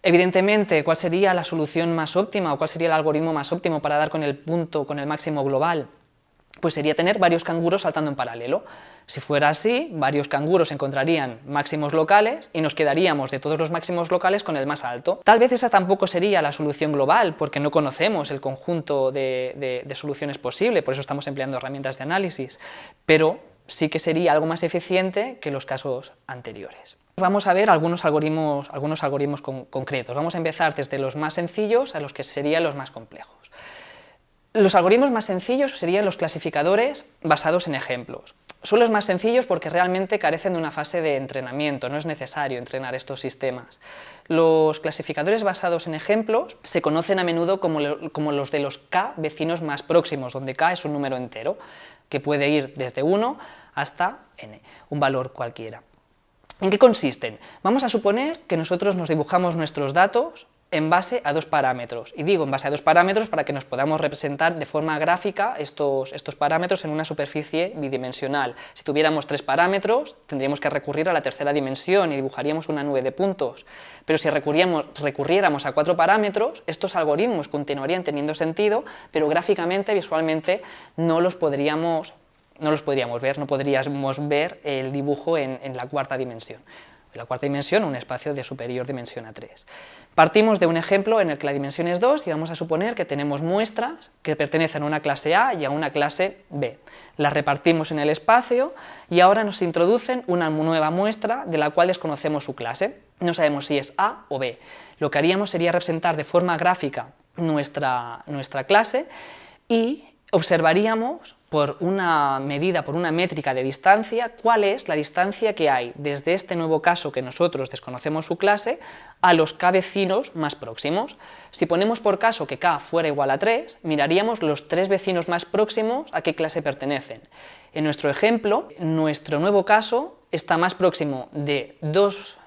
Evidentemente, ¿cuál sería la solución más óptima o cuál sería el algoritmo más óptimo para dar con el punto, con el máximo global? Pues sería tener varios canguros saltando en paralelo. Si fuera así, varios canguros encontrarían máximos locales y nos quedaríamos de todos los máximos locales con el más alto. Tal vez esa tampoco sería la solución global, porque no conocemos el conjunto de soluciones posible, por eso estamos empleando herramientas de análisis, pero sí que sería algo más eficiente que los casos anteriores. Vamos a ver algunos algoritmos concretos. Vamos a empezar desde los más sencillos a los que serían los más complejos. Los algoritmos más sencillos serían los clasificadores basados en ejemplos. Son los más sencillos porque realmente carecen de una fase de entrenamiento, no es necesario entrenar estos sistemas. Los clasificadores basados en ejemplos se conocen a menudo como los de los k vecinos más próximos, donde k es un número entero, que puede ir desde 1 hasta n, un valor cualquiera. ¿En qué consisten? Vamos a suponer que nosotros nos dibujamos nuestros datos en base a dos parámetros, y digo en base a dos parámetros para que nos podamos representar de forma gráfica estos parámetros en una superficie bidimensional. Si tuviéramos 3 parámetros, tendríamos que recurrir a la tercera dimensión y dibujaríamos una nube de puntos, pero si recurriéramos a 4 parámetros, estos algoritmos continuarían teniendo sentido, pero gráficamente, visualmente, no los podríamos ver, no podríamos ver el dibujo en la cuarta dimensión. En la cuarta dimensión, un espacio de superior dimensión a 3. Partimos de un ejemplo en el que la dimensión es 2 y vamos a suponer que tenemos muestras que pertenecen a una clase A y a una clase B. Las repartimos en el espacio y ahora nos introducen una nueva muestra de la cual desconocemos su clase. No sabemos si es A o B. Lo que haríamos sería representar de forma gráfica nuestra clase y observaríamos por una medida, por una métrica de distancia, cuál es la distancia que hay desde este nuevo caso que nosotros desconocemos su clase a los k vecinos más próximos. Si ponemos por caso que k fuera igual a 3, miraríamos los 3 vecinos más próximos a qué clase pertenecen. En nuestro ejemplo, nuestro nuevo caso está más próximo de dos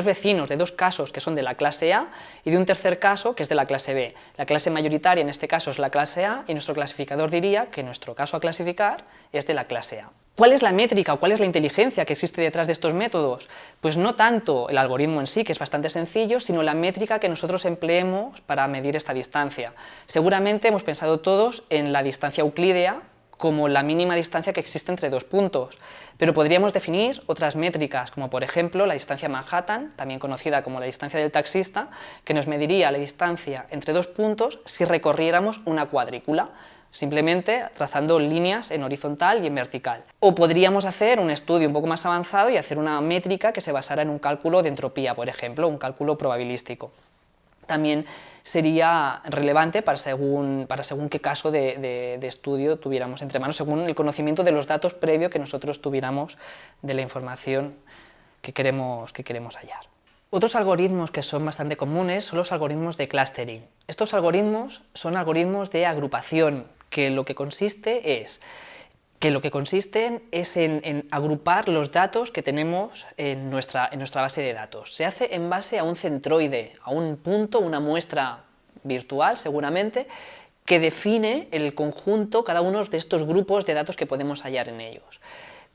vecinos, de 2 casos que son de la clase A y de un tercer caso que es de la clase B. La clase mayoritaria en este caso es la clase A y nuestro clasificador diría que nuestro caso a clasificar es de la clase A. ¿Cuál es la métrica o cuál es la inteligencia que existe detrás de estos métodos? Pues no tanto el algoritmo en sí, que es bastante sencillo, sino la métrica que nosotros empleemos para medir esta distancia. Seguramente hemos pensado todos en la distancia euclídea como la mínima distancia que existe entre 2 puntos, pero podríamos definir otras métricas, como por ejemplo la distancia Manhattan, también conocida como la distancia del taxista, que nos mediría la distancia entre 2 puntos si recorriéramos una cuadrícula, simplemente trazando líneas en horizontal y en vertical. O podríamos hacer un estudio un poco más avanzado y hacer una métrica que se basara en un cálculo de entropía, por ejemplo, un cálculo probabilístico. También sería relevante para según qué caso de estudio tuviéramos entre manos, según el conocimiento de los datos previo que nosotros tuviéramos de la información que queremos hallar. Otros algoritmos que son bastante comunes son los algoritmos de clustering. Estos algoritmos son algoritmos de agrupación, que lo que consisten es en agrupar los datos que tenemos en nuestra base de datos. Se hace en base a un centroide, a un punto, una muestra virtual seguramente, que define el conjunto, cada uno de estos grupos de datos que podemos hallar en ellos.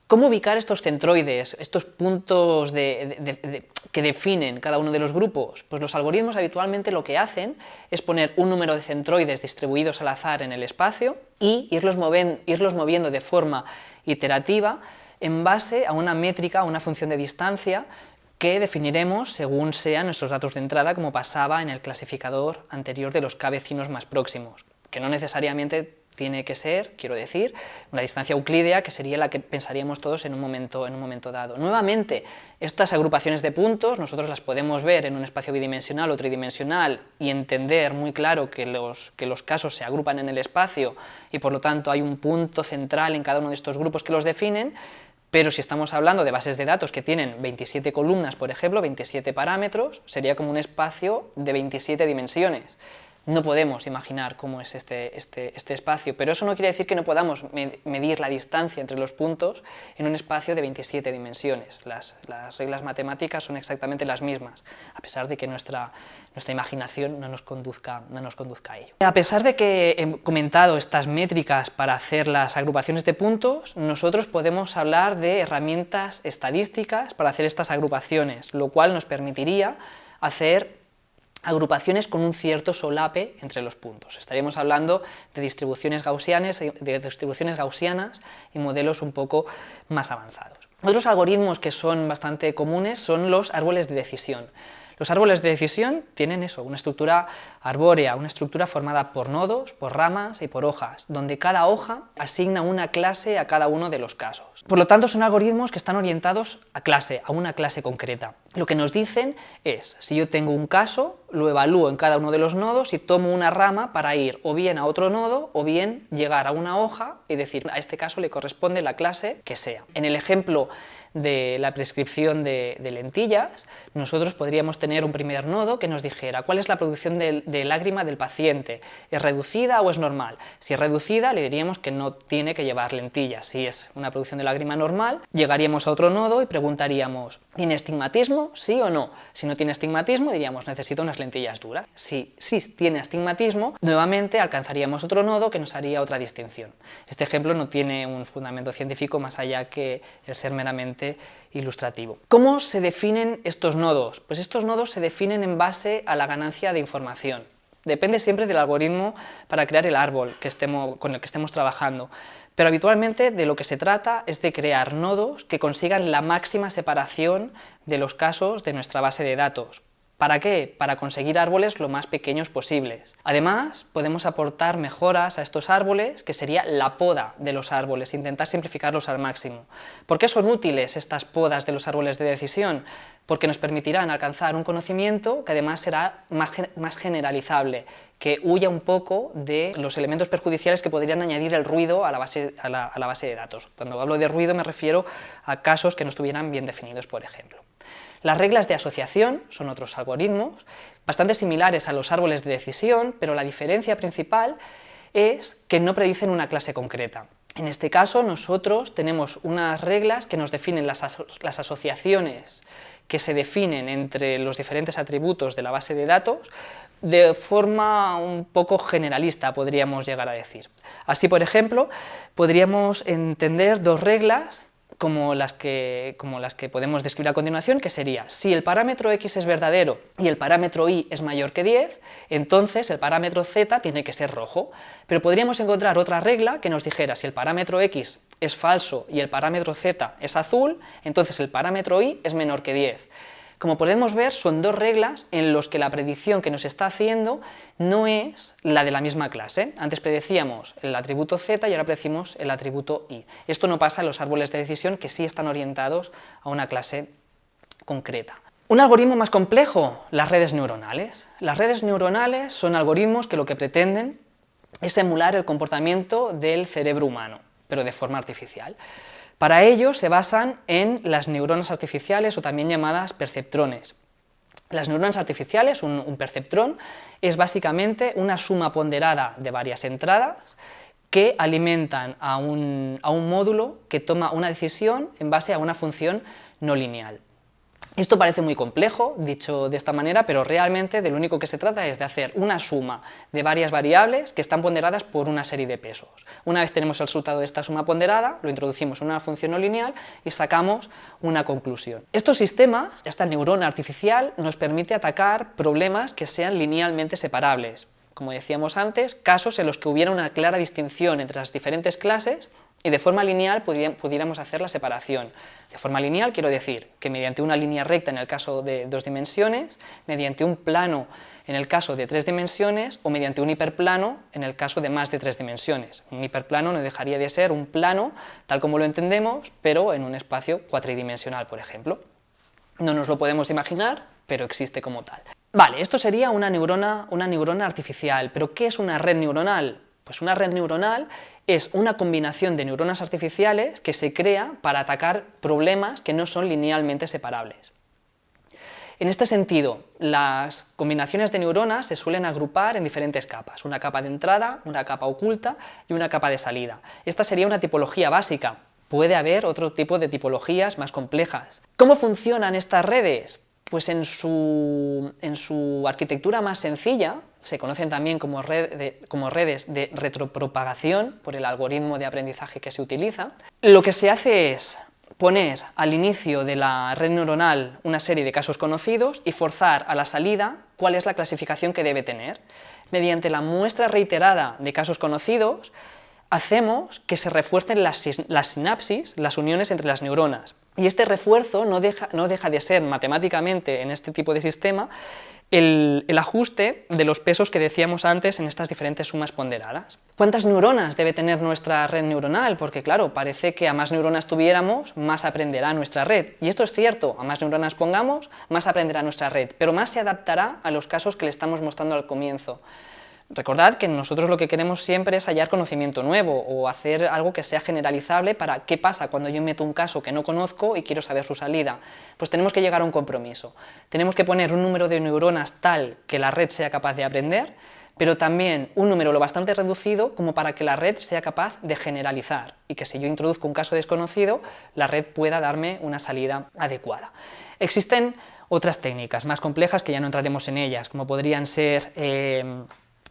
¿Cómo ubicar estos centroides, estos puntos que definen cada uno de los grupos? Pues los algoritmos habitualmente lo que hacen es poner un número de centroides distribuidos al azar en el espacio y irlos moviendo de forma iterativa en base a una métrica, a una función de distancia que definiremos según sean nuestros datos de entrada, como pasaba en el clasificador anterior de los k vecinos más próximos, que no necesariamente Tiene que ser, quiero decir, una distancia euclídea que sería la que pensaríamos todos en un momento dado. Nuevamente, estas agrupaciones de puntos nosotros las podemos ver en un espacio bidimensional o tridimensional y entender muy claro que los casos se agrupan en el espacio y por lo tanto hay un punto central en cada uno de estos grupos que los definen, pero si estamos hablando de bases de datos que tienen 27 columnas, por ejemplo, 27 parámetros, sería como un espacio de 27 dimensiones. No podemos imaginar cómo es este espacio, pero eso no quiere decir que no podamos medir la distancia entre los puntos en un espacio de 27 dimensiones. Las reglas matemáticas son exactamente las mismas, a pesar de que nuestra imaginación no nos conduzca a ello. A pesar de que he comentado estas métricas para hacer las agrupaciones de puntos, nosotros podemos hablar de herramientas estadísticas para hacer estas agrupaciones, lo cual nos permitiría hacer agrupaciones con un cierto solape entre los puntos. Estaríamos hablando de distribuciones gaussianas y modelos un poco más avanzados. Otros algoritmos que son bastante comunes son los árboles de decisión. Los árboles de decisión tienen eso, una estructura arbórea, una estructura formada por nodos, por ramas y por hojas, donde cada hoja asigna una clase a cada uno de los casos. Por lo tanto, son algoritmos que están orientados a una clase concreta. Lo que nos dicen es, si yo tengo un caso, lo evalúo en cada uno de los nodos y tomo una rama para ir o bien a otro nodo o bien llegar a una hoja y decir, a este caso le corresponde la clase que sea. En el ejemplo de la prescripción de lentillas, nosotros podríamos tener un primer nodo que nos dijera cuál es la producción de lágrima del paciente, ¿es reducida o es normal? Si es reducida, le diríamos que no tiene que llevar lentillas. Si es una producción de lágrima normal, llegaríamos a otro nodo y preguntaríamos, ¿tiene astigmatismo? ¿Sí o no? Si no tiene astigmatismo, diríamos, necesita unas lentillas duras. Si tiene astigmatismo, nuevamente alcanzaríamos otro nodo que nos haría otra distinción. Este ejemplo no tiene un fundamento científico más allá que el ser meramente ilustrativo. ¿Cómo se definen estos nodos? Pues estos nodos se definen en base a la ganancia de información. Depende siempre del algoritmo para crear el árbol con el que estemos trabajando, pero habitualmente de lo que se trata es de crear nodos que consigan la máxima separación de los casos de nuestra base de datos. ¿Para qué? Para conseguir árboles lo más pequeños posibles. Además, podemos aportar mejoras a estos árboles, que sería la poda de los árboles, intentar simplificarlos al máximo. ¿Por qué son útiles estas podas de los árboles de decisión? Porque nos permitirán alcanzar un conocimiento que además será más generalizable, que huya un poco de los elementos perjudiciales que podrían añadir el ruido a la base de datos. Cuando hablo de ruido me refiero a casos que no estuvieran bien definidos, por ejemplo. Las reglas de asociación son otros algoritmos, bastante similares a los árboles de decisión, pero la diferencia principal es que no predicen una clase concreta. En este caso, nosotros tenemos unas reglas que nos definen las asociaciones que se definen entre los diferentes atributos de la base de datos de forma un poco generalista, podríamos llegar a decir. Así, por ejemplo, podríamos entender dos reglas como las que podemos describir a continuación, que sería, si el parámetro x es verdadero y el parámetro y es mayor que 10, entonces el parámetro z tiene que ser rojo. Pero podríamos encontrar otra regla que nos dijera, si el parámetro x es falso y el parámetro z es azul, entonces el parámetro y es menor que 10. Como podemos ver, son dos reglas en las que la predicción que nos está haciendo no es la de la misma clase. Antes predecíamos el atributo z y ahora predecimos el atributo y. Esto no pasa en los árboles de decisión, que sí están orientados a una clase concreta. Un algoritmo más complejo, las redes neuronales. Las redes neuronales son algoritmos que lo que pretenden es emular el comportamiento del cerebro humano, pero de forma artificial. Para ello se basan en las neuronas artificiales o también llamadas perceptrones. Las neuronas artificiales, un perceptrón, es básicamente una suma ponderada de varias entradas que alimentan a un módulo que toma una decisión en base a una función no lineal. Esto parece muy complejo, dicho de esta manera, pero realmente de lo único que se trata es de hacer una suma de varias variables que están ponderadas por una serie de pesos. Una vez tenemos el resultado de esta suma ponderada, lo introducimos en una función no lineal y sacamos una conclusión. Estos sistemas, esta neurona artificial, nos permite atacar problemas que sean linealmente separables. Como decíamos antes, casos en los que hubiera una clara distinción entre las diferentes clases y de forma lineal pudiéramos hacer la separación. De forma lineal quiero decir que mediante una línea recta en el caso de 2 dimensiones, mediante un plano en el caso de 3 dimensiones o mediante un hiperplano en el caso de más de 3 dimensiones. Un hiperplano no dejaría de ser un plano tal como lo entendemos, pero en un espacio cuatridimensional, por ejemplo. No nos lo podemos imaginar, pero existe como tal. Vale, esto sería una neurona artificial, pero ¿qué es una red neuronal? Pues una red neuronal es una combinación de neuronas artificiales que se crea para atacar problemas que no son linealmente separables. En este sentido, las combinaciones de neuronas se suelen agrupar en diferentes capas, una capa de entrada, una capa oculta y una capa de salida. Esta sería una tipología básica. Puede haber otro tipo de tipologías más complejas. ¿Cómo funcionan estas redes? Pues en su arquitectura más sencilla, se conocen también como redes de retropropagación, por el algoritmo de aprendizaje que se utiliza. Lo que se hace es poner al inicio de la red neuronal una serie de casos conocidos y forzar a la salida cuál es la clasificación que debe tener. Mediante la muestra reiterada de casos conocidos, hacemos que se refuercen las sinapsis, las uniones entre las neuronas. Y este refuerzo no deja de ser matemáticamente, en este tipo de sistema, el ajuste de los pesos que decíamos antes en estas diferentes sumas ponderadas. ¿Cuántas neuronas debe tener nuestra red neuronal? Porque claro, parece que a más neuronas tuviéramos, más aprenderá nuestra red. Y esto es cierto, a más neuronas pongamos, más aprenderá nuestra red, pero más se adaptará a los casos que le estamos mostrando al comienzo. Recordad que nosotros lo que queremos siempre es hallar conocimiento nuevo o hacer algo que sea generalizable para qué pasa cuando yo meto un caso que no conozco y quiero saber su salida. Pues tenemos que llegar a un compromiso. Tenemos que poner un número de neuronas tal que la red sea capaz de aprender, pero también un número lo bastante reducido como para que la red sea capaz de generalizar y que si yo introduzco un caso desconocido, la red pueda darme una salida adecuada. Existen otras técnicas más complejas que ya no entraremos en ellas, como podrían ser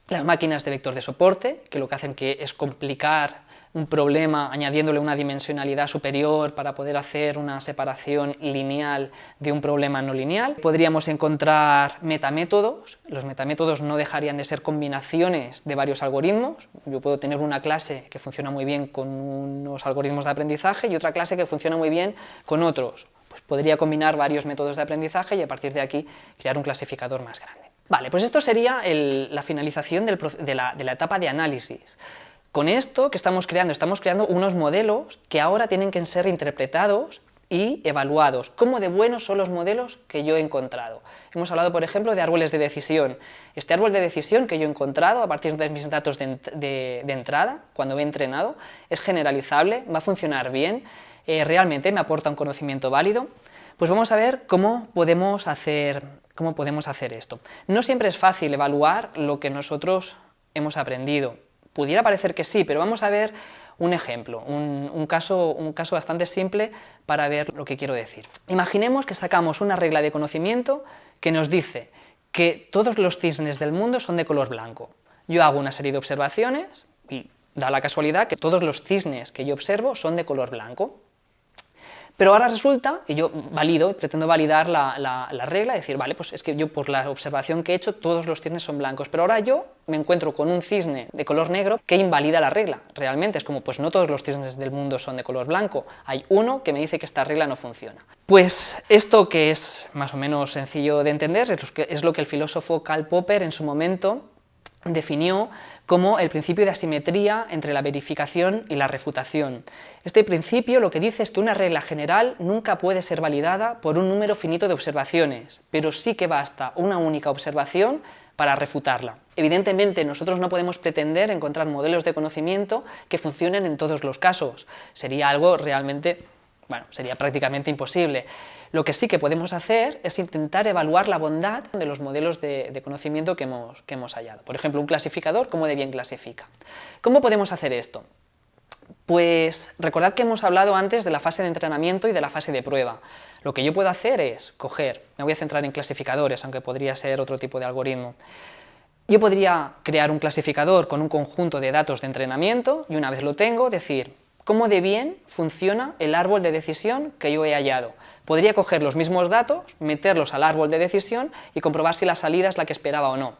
las máquinas de vector de soporte, que lo que hacen es complicar un problema añadiéndole una dimensionalidad superior para poder hacer una separación lineal de un problema no lineal. Podríamos encontrar metamétodos. Los metamétodos no dejarían de ser combinaciones de varios algoritmos. Yo puedo tener una clase que funciona muy bien con unos algoritmos de aprendizaje y otra clase que funciona muy bien con otros. Pues podría combinar varios métodos de aprendizaje y a partir de aquí crear un clasificador más grande. Vale, pues esto sería la finalización de la etapa de análisis. Con esto que estamos creando unos modelos que ahora tienen que ser interpretados y evaluados. ¿Cómo de buenos son los modelos que yo he encontrado? Hemos hablado, por ejemplo, de árboles de decisión. Este árbol de decisión que yo he encontrado a partir de mis datos de entrada, cuando he entrenado, es generalizable, va a funcionar bien, realmente me aporta un conocimiento válido. Pues vamos a ver cómo podemos hacer esto. No siempre es fácil evaluar lo que nosotros hemos aprendido. Pudiera parecer que sí, pero vamos a ver un ejemplo, un caso bastante simple para ver lo que quiero decir. Imaginemos que sacamos una regla de conocimiento que nos dice que todos los cisnes del mundo son de color blanco. Yo hago una serie de observaciones y da la casualidad que todos los cisnes que yo observo son de color blanco. Pero ahora resulta, y yo pretendo validar la regla, decir, vale, pues es que yo por la observación que he hecho todos los cisnes son blancos, pero ahora yo me encuentro con un cisne de color negro que invalida la regla. Realmente es como, pues no todos los cisnes del mundo son de color blanco, hay uno que me dice que esta regla no funciona. Pues esto, que es más o menos sencillo de entender, es lo que el filósofo Karl Popper en su momento definió como el principio de asimetría entre la verificación y la refutación. Este principio lo que dice es que una regla general nunca puede ser validada por un número finito de observaciones, pero sí que basta una única observación para refutarla. Evidentemente, nosotros no podemos pretender encontrar modelos de conocimiento que funcionen en todos los casos. Sería algo realmente, sería prácticamente imposible. Lo que sí que podemos hacer es intentar evaluar la bondad de los modelos de conocimiento que hemos hallado. Por ejemplo, un clasificador, ¿cómo de bien clasifica? ¿Cómo podemos hacer esto? Pues recordad que hemos hablado antes de la fase de entrenamiento y de la fase de prueba. Lo que yo puedo hacer es me voy a centrar en clasificadores, aunque podría ser otro tipo de algoritmo. Yo podría crear un clasificador con un conjunto de datos de entrenamiento y una vez lo tengo, decir cómo de bien funciona el árbol de decisión que yo he hallado. Podría coger los mismos datos, meterlos al árbol de decisión y comprobar si la salida es la que esperaba o no.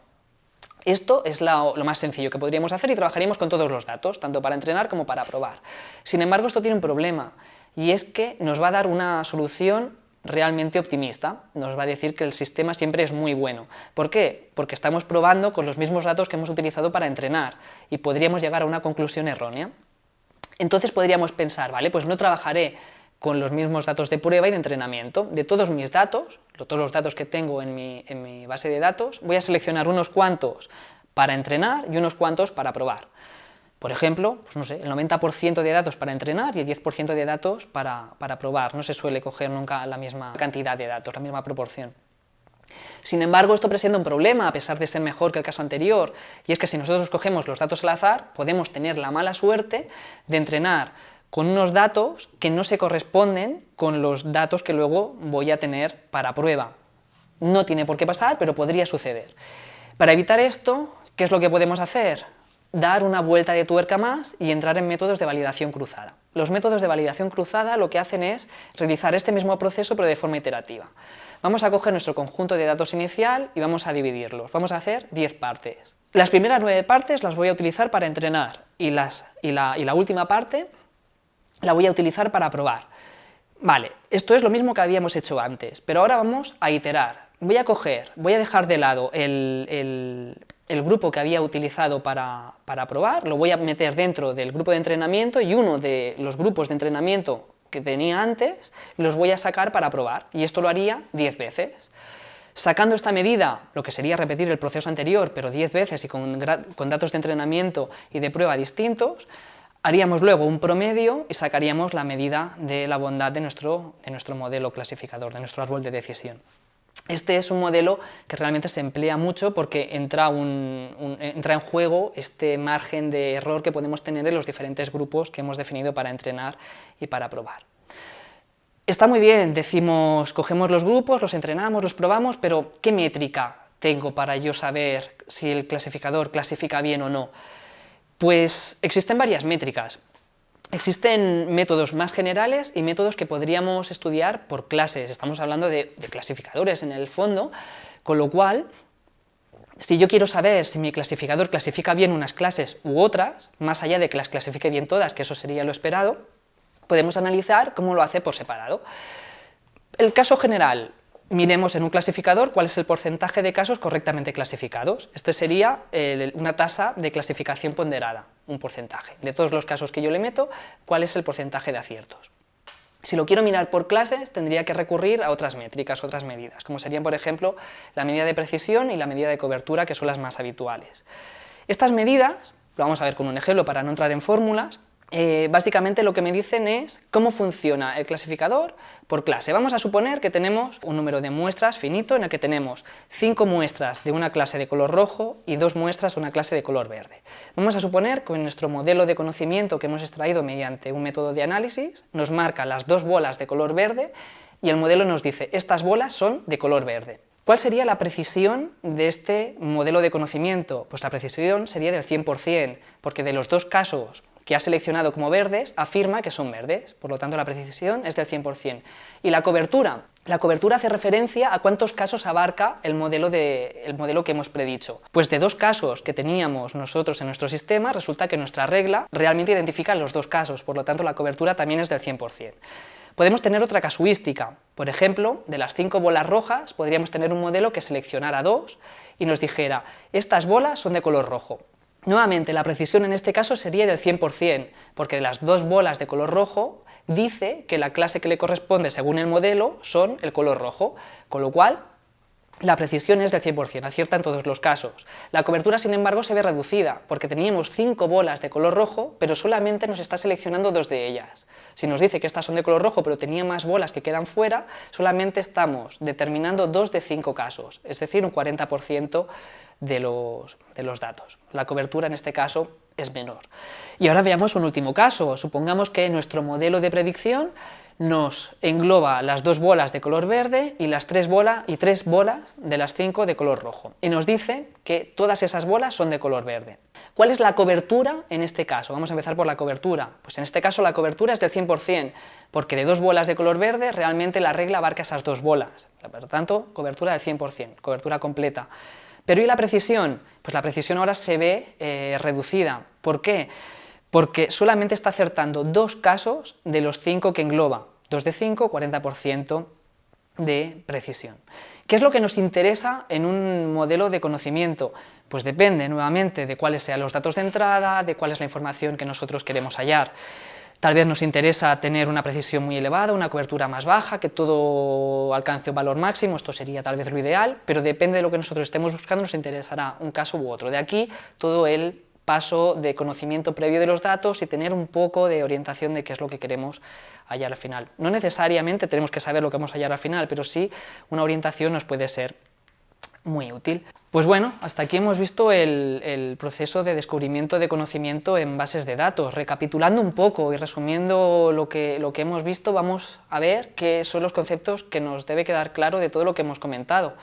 Esto es lo más sencillo que podríamos hacer y trabajaríamos con todos los datos, tanto para entrenar como para probar. Sin embargo, esto tiene un problema, y es que nos va a dar una solución realmente optimista, nos va a decir que el sistema siempre es muy bueno. ¿Por qué? Porque estamos probando con los mismos datos que hemos utilizado para entrenar, y podríamos llegar a una conclusión errónea. Entonces podríamos pensar, vale, pues no trabajaré con los mismos datos de prueba y de entrenamiento. De todos mis datos, todos los datos que tengo en mi base de datos, voy a seleccionar unos cuantos para entrenar y unos cuantos para probar. Por ejemplo, pues no sé, el 90% de datos para entrenar y el 10% de datos para probar. No se suele coger nunca la misma cantidad de datos, la misma proporción. Sin embargo, esto presenta un problema, a pesar de ser mejor que el caso anterior, y es que si nosotros cogemos los datos al azar, podemos tener la mala suerte de entrenar con unos datos que no se corresponden con los datos que luego voy a tener para prueba. No tiene por qué pasar, pero podría suceder. Para evitar esto, ¿qué es lo que podemos hacer? Dar una vuelta de tuerca más y entrar en métodos de validación cruzada. Los métodos de validación cruzada lo que hacen es realizar este mismo proceso pero de forma iterativa. Vamos a coger nuestro conjunto de datos inicial y vamos a dividirlos. Vamos a hacer 10 partes. Las primeras 9 partes las voy a utilizar para entrenar y la última parte la voy a utilizar para probar. Vale, esto es lo mismo que habíamos hecho antes, pero ahora vamos a iterar. Voy a dejar de lado el grupo que había utilizado para probar, lo voy a meter dentro del grupo de entrenamiento y uno de los grupos de entrenamiento que tenía antes los voy a sacar para probar, y esto lo haría 10 veces. Sacando esta medida, lo que sería repetir el proceso anterior, pero 10 veces y con datos de entrenamiento y de prueba distintos, haríamos luego un promedio y sacaríamos la medida de la bondad de nuestro modelo clasificador, de nuestro árbol de decisión. Este es un modelo que realmente se emplea mucho porque entra en juego este margen de error que podemos tener en los diferentes grupos que hemos definido para entrenar y para probar. Está muy bien, decimos, cogemos los grupos, los entrenamos, los probamos, pero ¿qué métrica tengo para yo saber si el clasificador clasifica bien o no? Pues existen varias métricas. Existen métodos más generales y métodos que podríamos estudiar por clases. Estamos hablando de clasificadores en el fondo, con lo cual, si yo quiero saber si mi clasificador clasifica bien unas clases u otras, más allá de que las clasifique bien todas, que eso sería lo esperado, podemos analizar cómo lo hace por separado. El caso general, miremos en un clasificador cuál es el porcentaje de casos correctamente clasificados. Este sería una tasa de clasificación ponderada, un porcentaje. De todos los casos que yo le meto, cuál es el porcentaje de aciertos. Si lo quiero mirar por clases, tendría que recurrir a otras métricas, otras medidas, como serían, por ejemplo, la medida de precisión y la medida de cobertura, que son las más habituales. Estas medidas, lo vamos a ver con un ejemplo para no entrar en fórmulas, básicamente lo que me dicen es cómo funciona el clasificador por clase. Vamos a suponer que tenemos un número de muestras finito en el que tenemos 5 muestras de una clase de color rojo y 2 muestras de una clase de color verde. Vamos a suponer que nuestro modelo de conocimiento que hemos extraído mediante un método de análisis nos marca las 2 bolas de color verde y el modelo nos dice estas bolas son de color verde. ¿Cuál sería la precisión de este modelo de conocimiento? Pues la precisión sería del 100%, porque de los 2 casos que ha seleccionado como verdes, afirma que son verdes, por lo tanto la precisión es del 100%. ¿Y la cobertura? La cobertura hace referencia a cuántos casos abarca el modelo que hemos predicho. Pues de 2 casos que teníamos nosotros en nuestro sistema, resulta que nuestra regla realmente identifica los 2 casos, por lo tanto la cobertura también es del 100%. Podemos tener otra casuística, por ejemplo, de las 5 bolas rojas podríamos tener un modelo que seleccionara 2 y nos dijera, estas bolas son de color rojo. Nuevamente, la precisión en este caso sería del 100%, porque de las 2 bolas de color rojo dice que la clase que le corresponde según el modelo son el color rojo, con lo cual la precisión es del 100%, acierta en todos los casos. La cobertura, sin embargo, se ve reducida, porque teníamos 5 bolas de color rojo, pero solamente nos está seleccionando 2 de ellas. Si nos dice que estas son de color rojo, pero tenía más bolas que quedan fuera, solamente estamos determinando 2 de 5 casos, es decir, un 40% de los datos. La cobertura en este caso es menor. Y ahora veamos un último caso. Supongamos que nuestro modelo de predicción nos engloba las 2 bolas de color verde y las 3 bolas de las 5 de color rojo. Y nos dice que todas esas bolas son de color verde. ¿Cuál es la cobertura en este caso? Vamos a empezar por la cobertura. Pues en este caso la cobertura es del 100%, porque de 2 bolas de color verde realmente la regla abarca esas 2 bolas. Por lo tanto, cobertura del 100%, cobertura completa. Pero ¿y la precisión? Pues la precisión ahora se ve reducida. ¿Por qué? Porque solamente está acertando 2 casos de los 5 que engloba. 2 de 5, 40% de precisión. ¿Qué es lo que nos interesa en un modelo de conocimiento? Pues depende, nuevamente, de cuáles sean los datos de entrada, de cuál es la información que nosotros queremos hallar. Tal vez nos interesa tener una precisión muy elevada, una cobertura más baja, que todo alcance un valor máximo, esto sería tal vez lo ideal, pero depende de lo que nosotros estemos buscando, nos interesará un caso u otro. De aquí todo el paso de conocimiento previo de los datos y tener un poco de orientación de qué es lo que queremos hallar al final. No necesariamente tenemos que saber lo que vamos a hallar al final, pero sí una orientación nos puede ser muy útil. Pues bueno, hasta aquí hemos visto el proceso de descubrimiento de conocimiento en bases de datos. Recapitulando un poco y resumiendo lo que hemos visto, vamos a ver qué son los conceptos que nos debe quedar claro de todo lo que hemos comentado.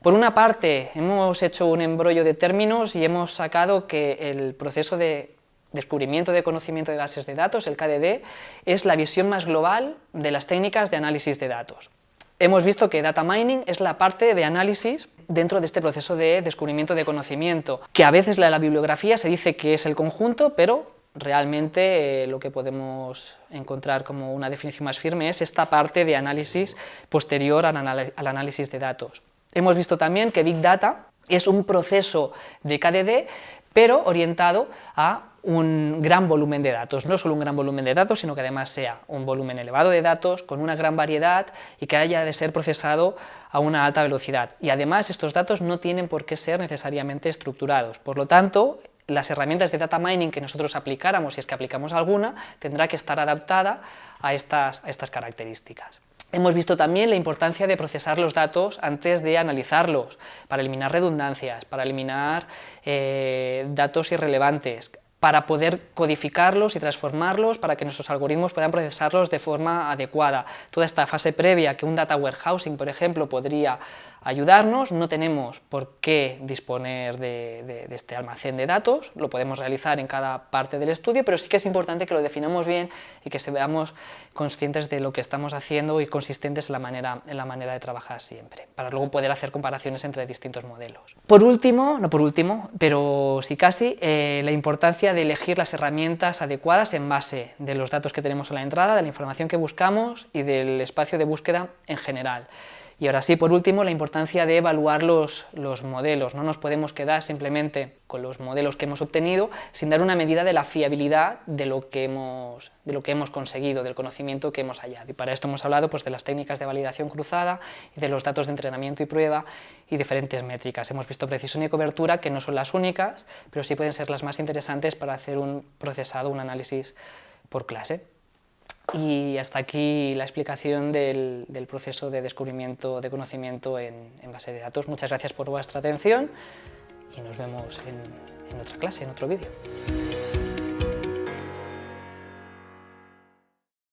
Por una parte, hemos hecho un embrollo de términos y hemos sacado que el proceso de descubrimiento de conocimiento de bases de datos, el KDD, es la visión más global de las técnicas de análisis de datos. Hemos visto que data mining es la parte de análisis dentro de este proceso de descubrimiento de conocimiento, que a veces la bibliografía se dice que es el conjunto, pero realmente lo que podemos encontrar como una definición más firme es esta parte de análisis posterior al análisis de datos. Hemos visto también que Big Data es un proceso de KDD, pero orientado a un gran volumen de datos, no solo un gran volumen de datos, sino que además sea un volumen elevado de datos, con una gran variedad y que haya de ser procesado a una alta velocidad. Y además estos datos no tienen por qué ser necesariamente estructurados, por lo tanto, las herramientas de data mining que nosotros aplicáramos, si es que aplicamos alguna, tendrá que estar adaptada a estas características. Hemos visto también la importancia de procesar los datos antes de analizarlos, para eliminar redundancias, para eliminar datos irrelevantes, para poder codificarlos y transformarlos para que nuestros algoritmos puedan procesarlos de forma adecuada. Toda esta fase previa que un data warehousing, por ejemplo, podría ayudarnos, no tenemos por qué disponer de este almacén de datos, lo podemos realizar en cada parte del estudio, pero sí que es importante que lo definamos bien y que seamos conscientes de lo que estamos haciendo y consistentes en la manera de trabajar siempre, para luego poder hacer comparaciones entre distintos modelos. Por último, no por último, pero sí casi, la importancia de elegir las herramientas adecuadas en base de los datos que tenemos a la entrada, de la información que buscamos y del espacio de búsqueda en general. Y ahora sí, por último, la importancia de evaluar los modelos. No nos podemos quedar simplemente con los modelos que hemos obtenido sin dar una medida de la fiabilidad de lo que hemos conseguido, del conocimiento que hemos hallado. Y para esto hemos hablado pues, de las técnicas de validación cruzada y de los datos de entrenamiento y prueba y diferentes métricas. Hemos visto precisión y cobertura, que no son las únicas, pero sí pueden ser las más interesantes para hacer un procesado, un análisis por clase. Y hasta aquí la explicación del proceso de descubrimiento de conocimiento en base de datos. Muchas gracias por vuestra atención y nos vemos en otra clase, en otro vídeo.